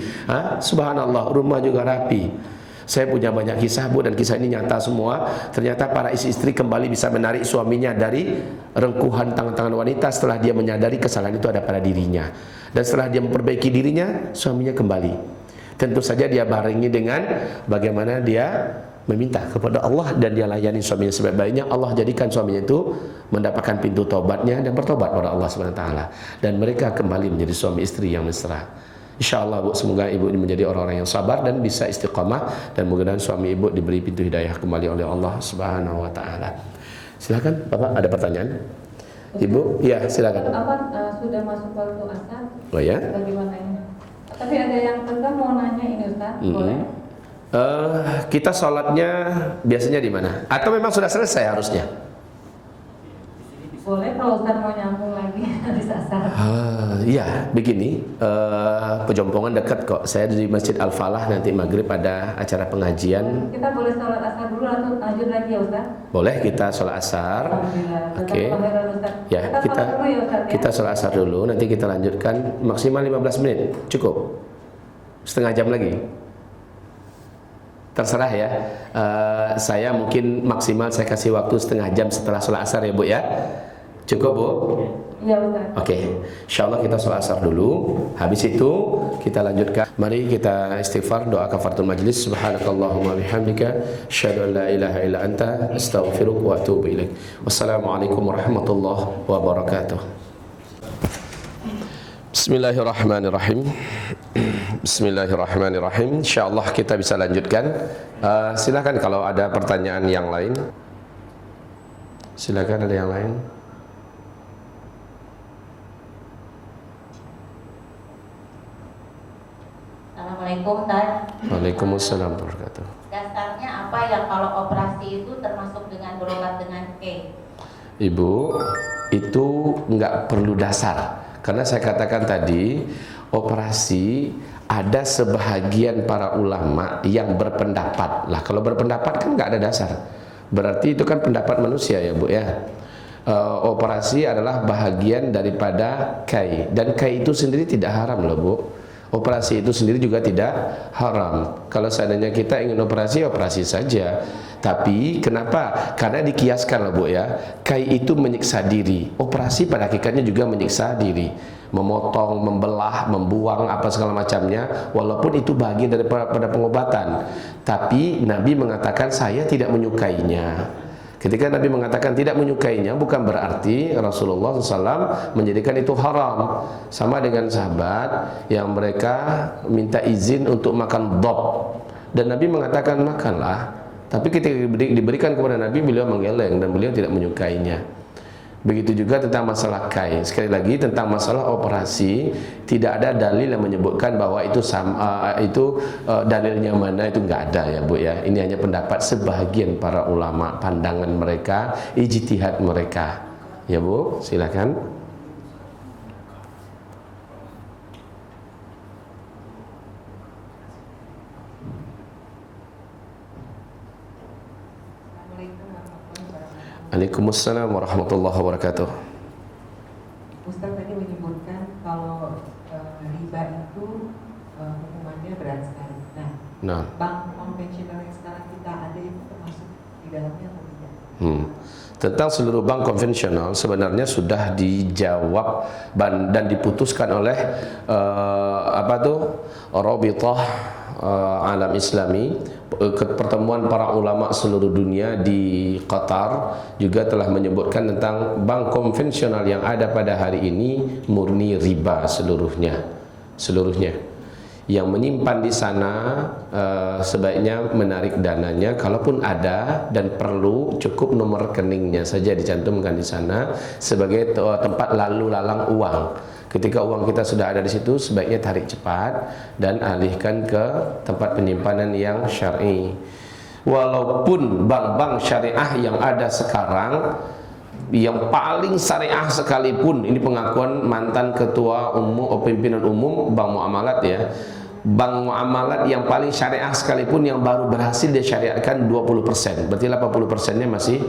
Speaker 1: Subhanallah, rumah juga rapi. Saya punya banyak kisah Bu, dan kisah ini nyata semua. Ternyata para istri kembali bisa menarik suaminya dari rengkuhan tangan-tangan wanita setelah dia menyadari kesalahan itu ada pada dirinya. Dan setelah dia memperbaiki dirinya, suaminya kembali. Tentu saja dia barengi dengan bagaimana dia meminta kepada Allah dan dia layani suaminya sebaik-baiknya. Allah jadikan suaminya itu mendapatkan pintu taubatnya dan bertobat kepada Allah SWT. Dan mereka kembali menjadi suami istri yang mesra. InsyaAllah Bu, semoga ibu ini menjadi orang-orang yang sabar dan bisa istiqamah, dan mudah-mudahan suami ibu diberi pintu hidayah kembali oleh Allah Subhanahu wa taala. Silakan Bapak, ada pertanyaan? Ibu? Ya, silakan.
Speaker 2: Sudah masuk waktu asar.
Speaker 1: Oh ya?
Speaker 2: Bagaimana ini? Tapi ada yang tentang mau nanya ini Ustaz, boleh?
Speaker 1: Kita sholatnya biasanya di mana? Atau memang sudah selesai harusnya?
Speaker 2: Boleh kalau Ustaz mau nyambung lagi di asar.
Speaker 1: Iya, begini, Pejompongan dekat kok. Saya di Masjid Al-Falah, nanti maghrib ada acara pengajian.
Speaker 2: Kita boleh sholat asar dulu atau lanjut lagi ya Ustaz?
Speaker 1: Boleh, kita sholat asar. Oke. Ya, kita sholat asar dulu, nanti kita lanjutkan maksimal 15 menit. Cukup? Setengah jam lagi? Terserah ya. Saya mungkin maksimal saya kasih waktu setengah jam setelah sholat asar ya Bu ya. Cukup Bu?
Speaker 2: Iya Ustaz.
Speaker 1: Oke, insyaallah kita sholat asar dulu. Habis itu kita lanjutkan. Mari kita istighfar, doa kafaratul majlis. Subhanakallahumma bihamdika, asyhadu an la ilaha illa anta, astaghfiruka wa atubu ilaik. Wassalamualaikum warahmatullahi wabarakatuh. Bismillahirrahmanirrahim. Bismillahirrahmanirrahim. Insyaallah kita bisa lanjutkan. Silakan kalau ada pertanyaan yang lain. Silakan, ada yang lain.
Speaker 3: Assalamualaikum Ustaz.
Speaker 1: Waalaikumsalam warahmatullahi wabarakatuh.
Speaker 3: Dasarnya apa yang kalau operasi itu termasuk dengan berobat dengan K?
Speaker 1: Ibu, itu nggak perlu dasar. Karena saya katakan tadi, operasi ada sebahagian para ulama yang berpendapat. Lah kalau berpendapat kan nggak ada dasar. Berarti itu kan pendapat manusia ya Bu ya. Operasi adalah bahagian daripada kai, dan kai itu sendiri tidak haram loh Bu. Operasi itu sendiri juga tidak haram. Kalau seandainya kita ingin operasi, operasi saja. Tapi kenapa? Karena dikiaskan loh Bu ya. Kai itu menyiksa diri. Operasi pada hakikatnya juga menyiksa diri. Memotong, membelah, membuang apa segala macamnya. Walaupun itu bagian daripada pengobatan. Tapi Nabi mengatakan saya tidak menyukainya. Ketika Nabi mengatakan tidak menyukainya, bukan berarti Rasulullah SAW menjadikan itu haram. Sama dengan sahabat yang mereka minta izin untuk makan dhab, dan Nabi mengatakan makanlah. Tapi ketika diberikan kepada Nabi, beliau menggeleng dan beliau tidak menyukainya. Begitu juga tentang masalah kai. Sekali lagi tentang masalah operasi, tidak ada dalil yang menyebutkan bahwa itu dalilnya mana, itu enggak ada ya Bu ya. Ini hanya pendapat sebahagian para ulama, pandangan mereka, ijtihad mereka. Ya Bu, silakan. Waalaikumsalam warahmatullahi wabarakatuh.
Speaker 4: Ustaz tadi menyebutkan kalau riba itu hukumannya berat sekali. Nah, bank konvensional yang sekarang kita ada itu termasuk di dalamnya atau tidak?
Speaker 1: Tentang seluruh bank konvensional sebenarnya sudah dijawab dan diputuskan oleh Rabithah Alam Islami. Pertemuan para ulama seluruh dunia di Qatar juga telah menyebutkan tentang bank konvensional yang ada pada hari ini murni riba seluruhnya. Yang menyimpan di sana sebaiknya menarik dananya, kalaupun ada dan perlu, cukup nomor rekeningnya saja dicantumkan di sana sebagai tempat lalu lalang uang. Ketika uang kita sudah ada di situ, sebaiknya tarik cepat dan alihkan ke tempat penyimpanan yang syar'i. Walaupun bank-bank syariah yang ada sekarang yang paling syariah sekalipun, ini pengakuan mantan ketua umum, pimpinan umum Bank Muamalat ya, Bank Muamalat yang paling syariah sekalipun yang baru berhasil disyariatkan 20%, berarti 80%-nya masih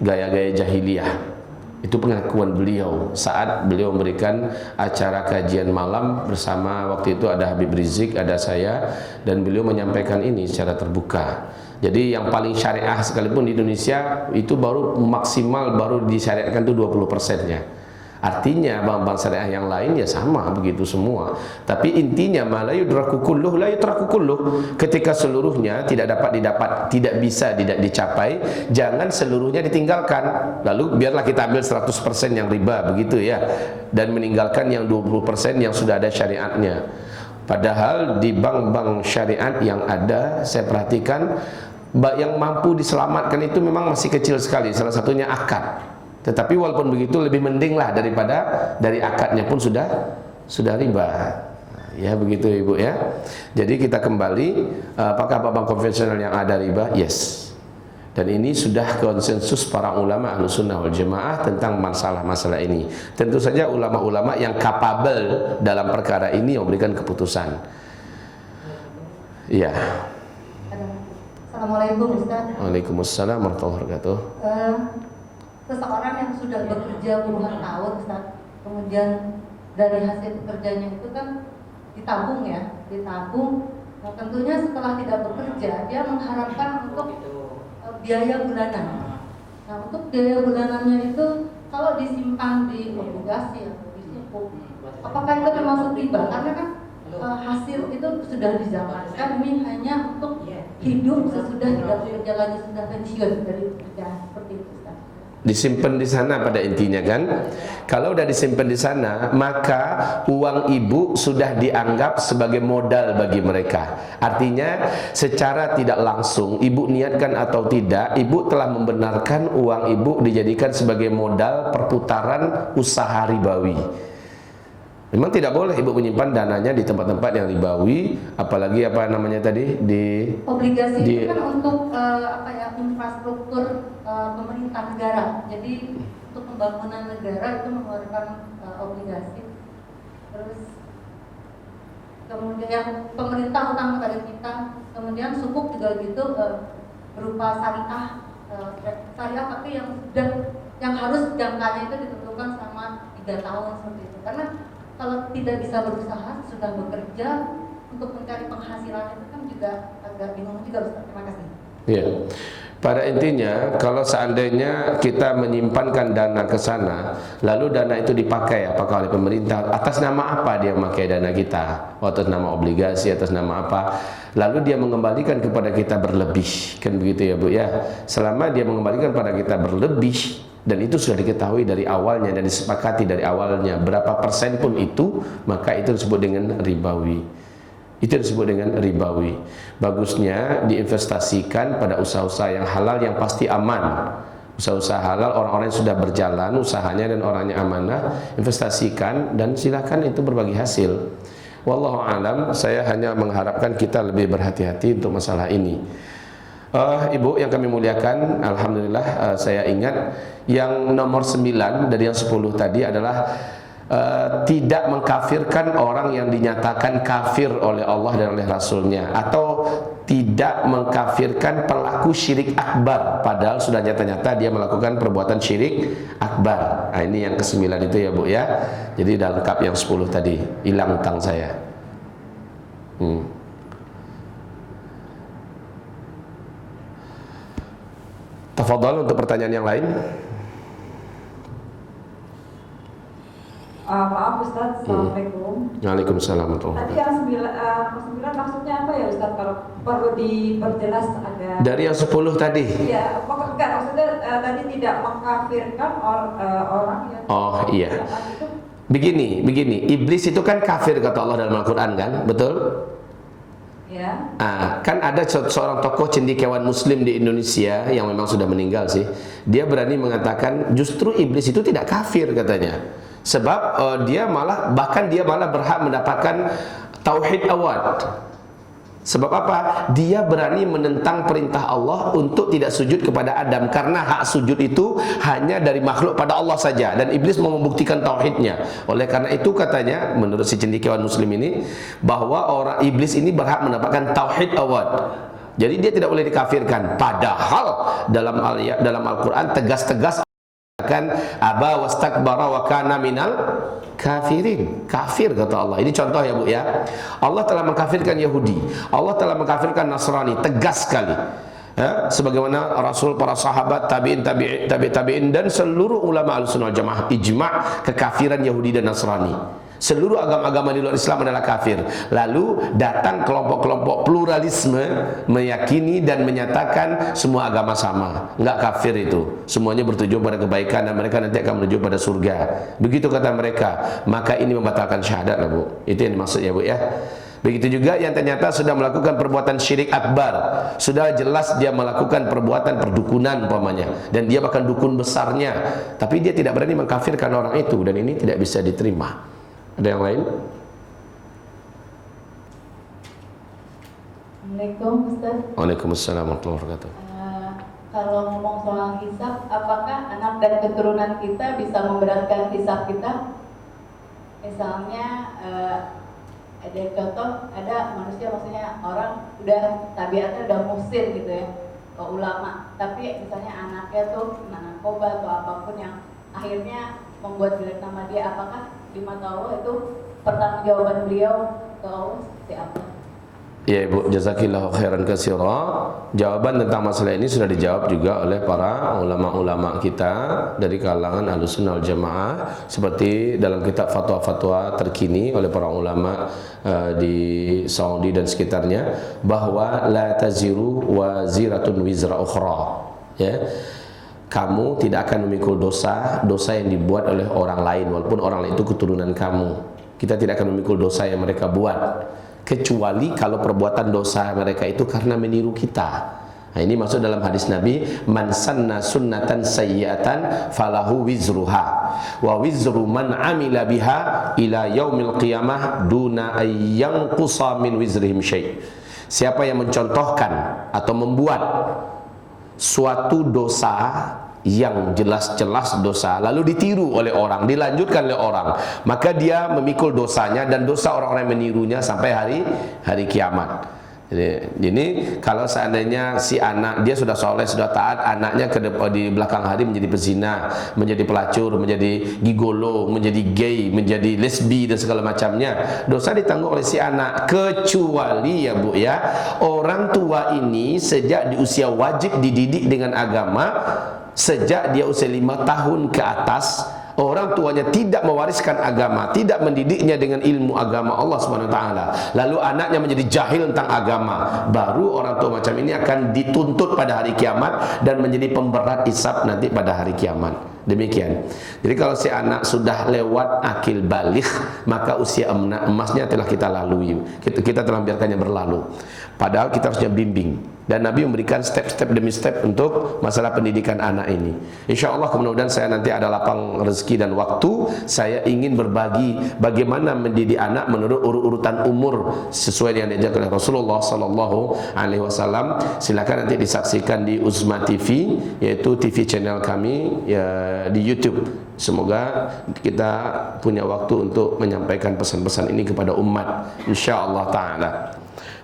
Speaker 1: gaya-gaya jahiliyah. Itu pengakuan beliau saat beliau memberikan acara kajian malam bersama, waktu itu ada Habib Rizik, ada saya, dan beliau menyampaikan ini secara terbuka. Jadi yang paling syariah sekalipun di Indonesia itu baru maksimal baru disyariatkan itu 20%-nya. Artinya bank-bank syariah yang lain ya sama begitu semua. Tapi intinya la yudraku kulluh la yutraku kulluh. Ketika seluruhnya tidak tidak bisa tidak dicapai, jangan seluruhnya ditinggalkan. Lalu biarlah kita ambil 100% yang riba begitu ya, dan meninggalkan yang 20% yang sudah ada syariatnya. Padahal di bank-bank syariat yang ada, saya perhatikan yang mampu diselamatkan itu memang masih kecil sekali. Salah satunya akad. Tetapi walaupun begitu lebih mending lah daripada dari akadnya pun sudah riba. Ya begitu Ibu ya. Jadi kita kembali, apakah bank konvensional yang ada riba? Yes. Dan ini sudah konsensus para ulama Ahlussunnah wal Jamaah tentang masalah-masalah ini. Tentu saja ulama-ulama yang kapabel dalam perkara ini yang memberikan keputusan. Ya.
Speaker 3: Assalamualaikum Ustaz.
Speaker 1: Waalaikumsalam warahmatullahi wabarakatuh.
Speaker 3: Seseorang yang sudah bekerja puluhan tahun Ustaz, kemudian dari hasil pekerjaannya itu kan ditabung ya, ditabung. Nah, tentunya setelah tidak bekerja dia mengharapkan untuk biaya bulanan. Nah, untuk biaya bulanannya itu kalau disimpan di obligasi atau di sukuk, apakah itu termasuk riba? Karena kan hasil itu sudah dizamankan, ini hanya untuk hidup sesudah tidak bekerja lagi, sudah pensiun dari pekerjaan, seperti itu Ustaz.
Speaker 1: Disimpan di sana pada intinya kan. Kalau udah disimpan di sana, maka uang ibu sudah dianggap sebagai modal bagi mereka. Artinya secara tidak langsung ibu niatkan atau tidak, ibu telah membenarkan uang ibu dijadikan sebagai modal perputaran usaha ribawi. Memang tidak boleh ibu menyimpan dananya di tempat-tempat yang ribawi, apalagi apa namanya tadi di
Speaker 3: obligasi itu kan untuk infrastruktur pemerintah negara. Jadi untuk pembangunan negara itu mengeluarkan obligasi. Terus kemudian yang pemerintah utang kepada kita, kemudian sukuk juga gitu berupa syariah, tapi yang harus jangkanya itu ditentukan selama 3 tahun seperti itu. Karena kalau tidak bisa berusaha, sudah bekerja untuk mencari penghasilan itu kan juga agak bingung juga Ustaz. Terima kasih.
Speaker 1: Iya. Pada intinya kalau seandainya kita menyimpankan dana ke sana, lalu dana itu dipakai apakah oleh pemerintah, atas nama apa dia memakai dana kita? Atas nama obligasi, atas nama apa? Lalu dia mengembalikan kepada kita berlebih, kan begitu ya Bu ya. Selama dia mengembalikan kepada kita berlebih, dan itu sudah diketahui dari awalnya dan disepakati dari awalnya berapa persen pun itu, maka itu disebut dengan ribawi. Itu disebut dengan ribawi. Bagusnya diinvestasikan pada usaha-usaha yang halal yang pasti aman. Usaha-usaha halal, orang-orang yang sudah berjalan usahanya dan orangnya amanah, investasikan dan silakan itu berbagi hasil. Wallahu alam, saya hanya mengharapkan kita lebih berhati-hati untuk masalah ini. Ibu yang kami muliakan, alhamdulillah saya ingat yang nomor 9 dari yang 10 tadi adalah tidak mengkafirkan orang yang dinyatakan kafir oleh Allah dan oleh Rasulnya, atau tidak mengkafirkan pelaku syirik akbar padahal sudah nyata-nyata dia melakukan perbuatan syirik akbar. Nah, ini yang ke-9 itu ya Bu ya. Jadi udah lengkap yang 10 tadi, hilang utang saya. Tafadhal untuk pertanyaan yang lain.
Speaker 2: Maaf Ustaz, Assalamualaikum.
Speaker 1: Waalaikumsalam.
Speaker 2: Tadi yang 9 maksudnya apa ya Ustaz, kalau perlu diperjelas ada.
Speaker 1: Dari yang 10 tadi.
Speaker 2: Iya, enggak maksudnya tadi tidak mengkafirkan orang yang.
Speaker 1: Oh iya. Begini, iblis itu kan kafir kata Allah dalam Al-Qur'an kan? Betul?
Speaker 2: Ya.
Speaker 1: Kan ada seorang tokoh cendekiawan muslim di Indonesia yang memang sudah meninggal sih. Dia berani mengatakan justru iblis itu tidak kafir katanya. Sebab dia malah berhak mendapatkan tauhid awad. Sebab apa? Dia berani menentang perintah Allah untuk tidak sujud kepada Adam, karena hak sujud itu hanya dari makhluk pada Allah saja, dan iblis mau membuktikan tauhidnya. Oleh karena itu katanya, menurut si cendekiawan muslim ini, bahwa orang iblis ini berhak mendapatkan tauhid awal. Jadi dia tidak boleh dikafirkan. Padahal dalam Al-Quran tegas-tegas kan, aba wastakbara wa kana minal kafirin. Kafir kata Allah. Ini contoh ya Bu ya. Allah telah mengkafirkan Yahudi, Allah telah mengkafirkan Nasrani, tegas sekali. Ya, sebagaimana Rasul, para sahabat, tabi'in dan seluruh ulama Ahlussunnah wal Jamaah ijma' kekafiran Yahudi dan Nasrani. Seluruh agama-agama di luar Islam adalah kafir. Lalu datang kelompok-kelompok pluralisme meyakini dan menyatakan semua agama sama. Enggak, kafir itu. Semuanya bertujuan pada kebaikan dan mereka nanti akan menuju pada surga. Begitu kata mereka. Maka ini membatalkan syahadat lah Bu. Itu yang dimaksud ya Bu ya. Begitu juga yang ternyata sudah melakukan perbuatan syirik akbar, sudah jelas dia melakukan perbuatan perdukunan umpamanya, dan dia bahkan dukun besarnya, tapi dia tidak berani mengkafirkan orang itu, dan ini tidak bisa diterima. Ada yang lain?
Speaker 5: Assalamualaikum Ustaz.
Speaker 1: Waalaikumsalam warahmatullahi wabarakatuh.
Speaker 5: Kalau ngomong soal hisab, apakah anak dan keturunan kita bisa memberatkan hisab kita? Misalnya ada contoh, ada manusia, maksudnya orang udah tabiatnya udah muhsin gitu ya, ulama, tapi misalnya anaknya tuh kena narkoba atau apapun yang akhirnya membuat jelek nama dia, apakah di mata Allah itu pertanggungjawaban beliau ke Allah seperti apa?
Speaker 1: Ya Ibu, jazakillahu khairan katsira. Jawaban tentang masalah ini sudah dijawab juga oleh para ulama-ulama kita dari kalangan Ahlussunnah wal Jamaah, seperti dalam kitab fatwa-fatwa terkini oleh para ulama di Saudi dan sekitarnya, bahwa la taziru waziratun wizra ukhra. Ya. Kamu tidak akan memikul dosa yang dibuat oleh orang lain, walaupun orang lain itu keturunan kamu. Kita tidak akan memikul dosa yang mereka buat, kecuali kalau perbuatan dosa mereka itu karena meniru kita. Nah, ini masuk dalam hadis Nabi, man sanna sunnatan sayyi'atan falahu wizruha wa wizru man amila biha ila yaumil qiyamah duna ayyanqusa min wizrihim syai'. Siapa yang mencontohkan atau membuat suatu dosa yang jelas-jelas dosa, lalu ditiru oleh orang, dilanjutkan oleh orang, maka dia memikul dosanya dan dosa orang-orang yang menirunya sampai hari kiamat. Jadi kalau seandainya si anak dia sudah soleh, sudah taat, anaknya di belakang hari menjadi pezina, menjadi pelacur, menjadi gigolo, menjadi gay, menjadi lesbi dan segala macamnya, dosa ditanggung oleh si anak. Kecuali ya Bu ya, orang tua ini sejak di usia wajib dididik dengan agama, sejak dia usia 5 tahun ke atas, orang tuanya tidak mewariskan agama, tidak mendidiknya dengan ilmu agama Allah SWT, lalu anaknya menjadi jahil tentang agama, baru orang tua macam ini akan dituntut pada hari kiamat dan menjadi pemberat hisab nanti pada hari kiamat. Demikian. Jadi kalau si anak sudah lewat akil baligh, maka usia emasnya telah kita lalui, kita telah biarkannya berlalu. Padahal kita harusnya bimbing, dan Nabi memberikan step-step demi step untuk masalah pendidikan anak ini. Insya Allah kemudian saya nanti ada lapang rezeki dan waktu, saya ingin berbagi bagaimana mendidik anak menurut urutan umur sesuai yang diajarkan oleh Rasulullah SAW. Silakan nanti disaksikan di Uzma TV, yaitu TV channel kami ya, di YouTube. Semoga kita punya waktu untuk menyampaikan pesan-pesan ini kepada umat, insya Allah Ta'ala.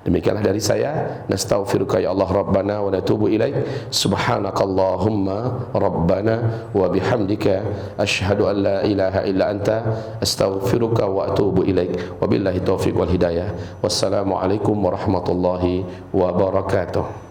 Speaker 1: Demikianlah dari saya. Nastaghfiruka ya Allah Rabbana wa natubu ilaik. Subhanakallahumma Rabbana wa bihamdika asyhadu an la ilaha illa anta astaghfiruka wa atubu ilaik. Wabillahi taufiq wal hidayah. Wassalamualaikum warahmatullahi wabarakatuh.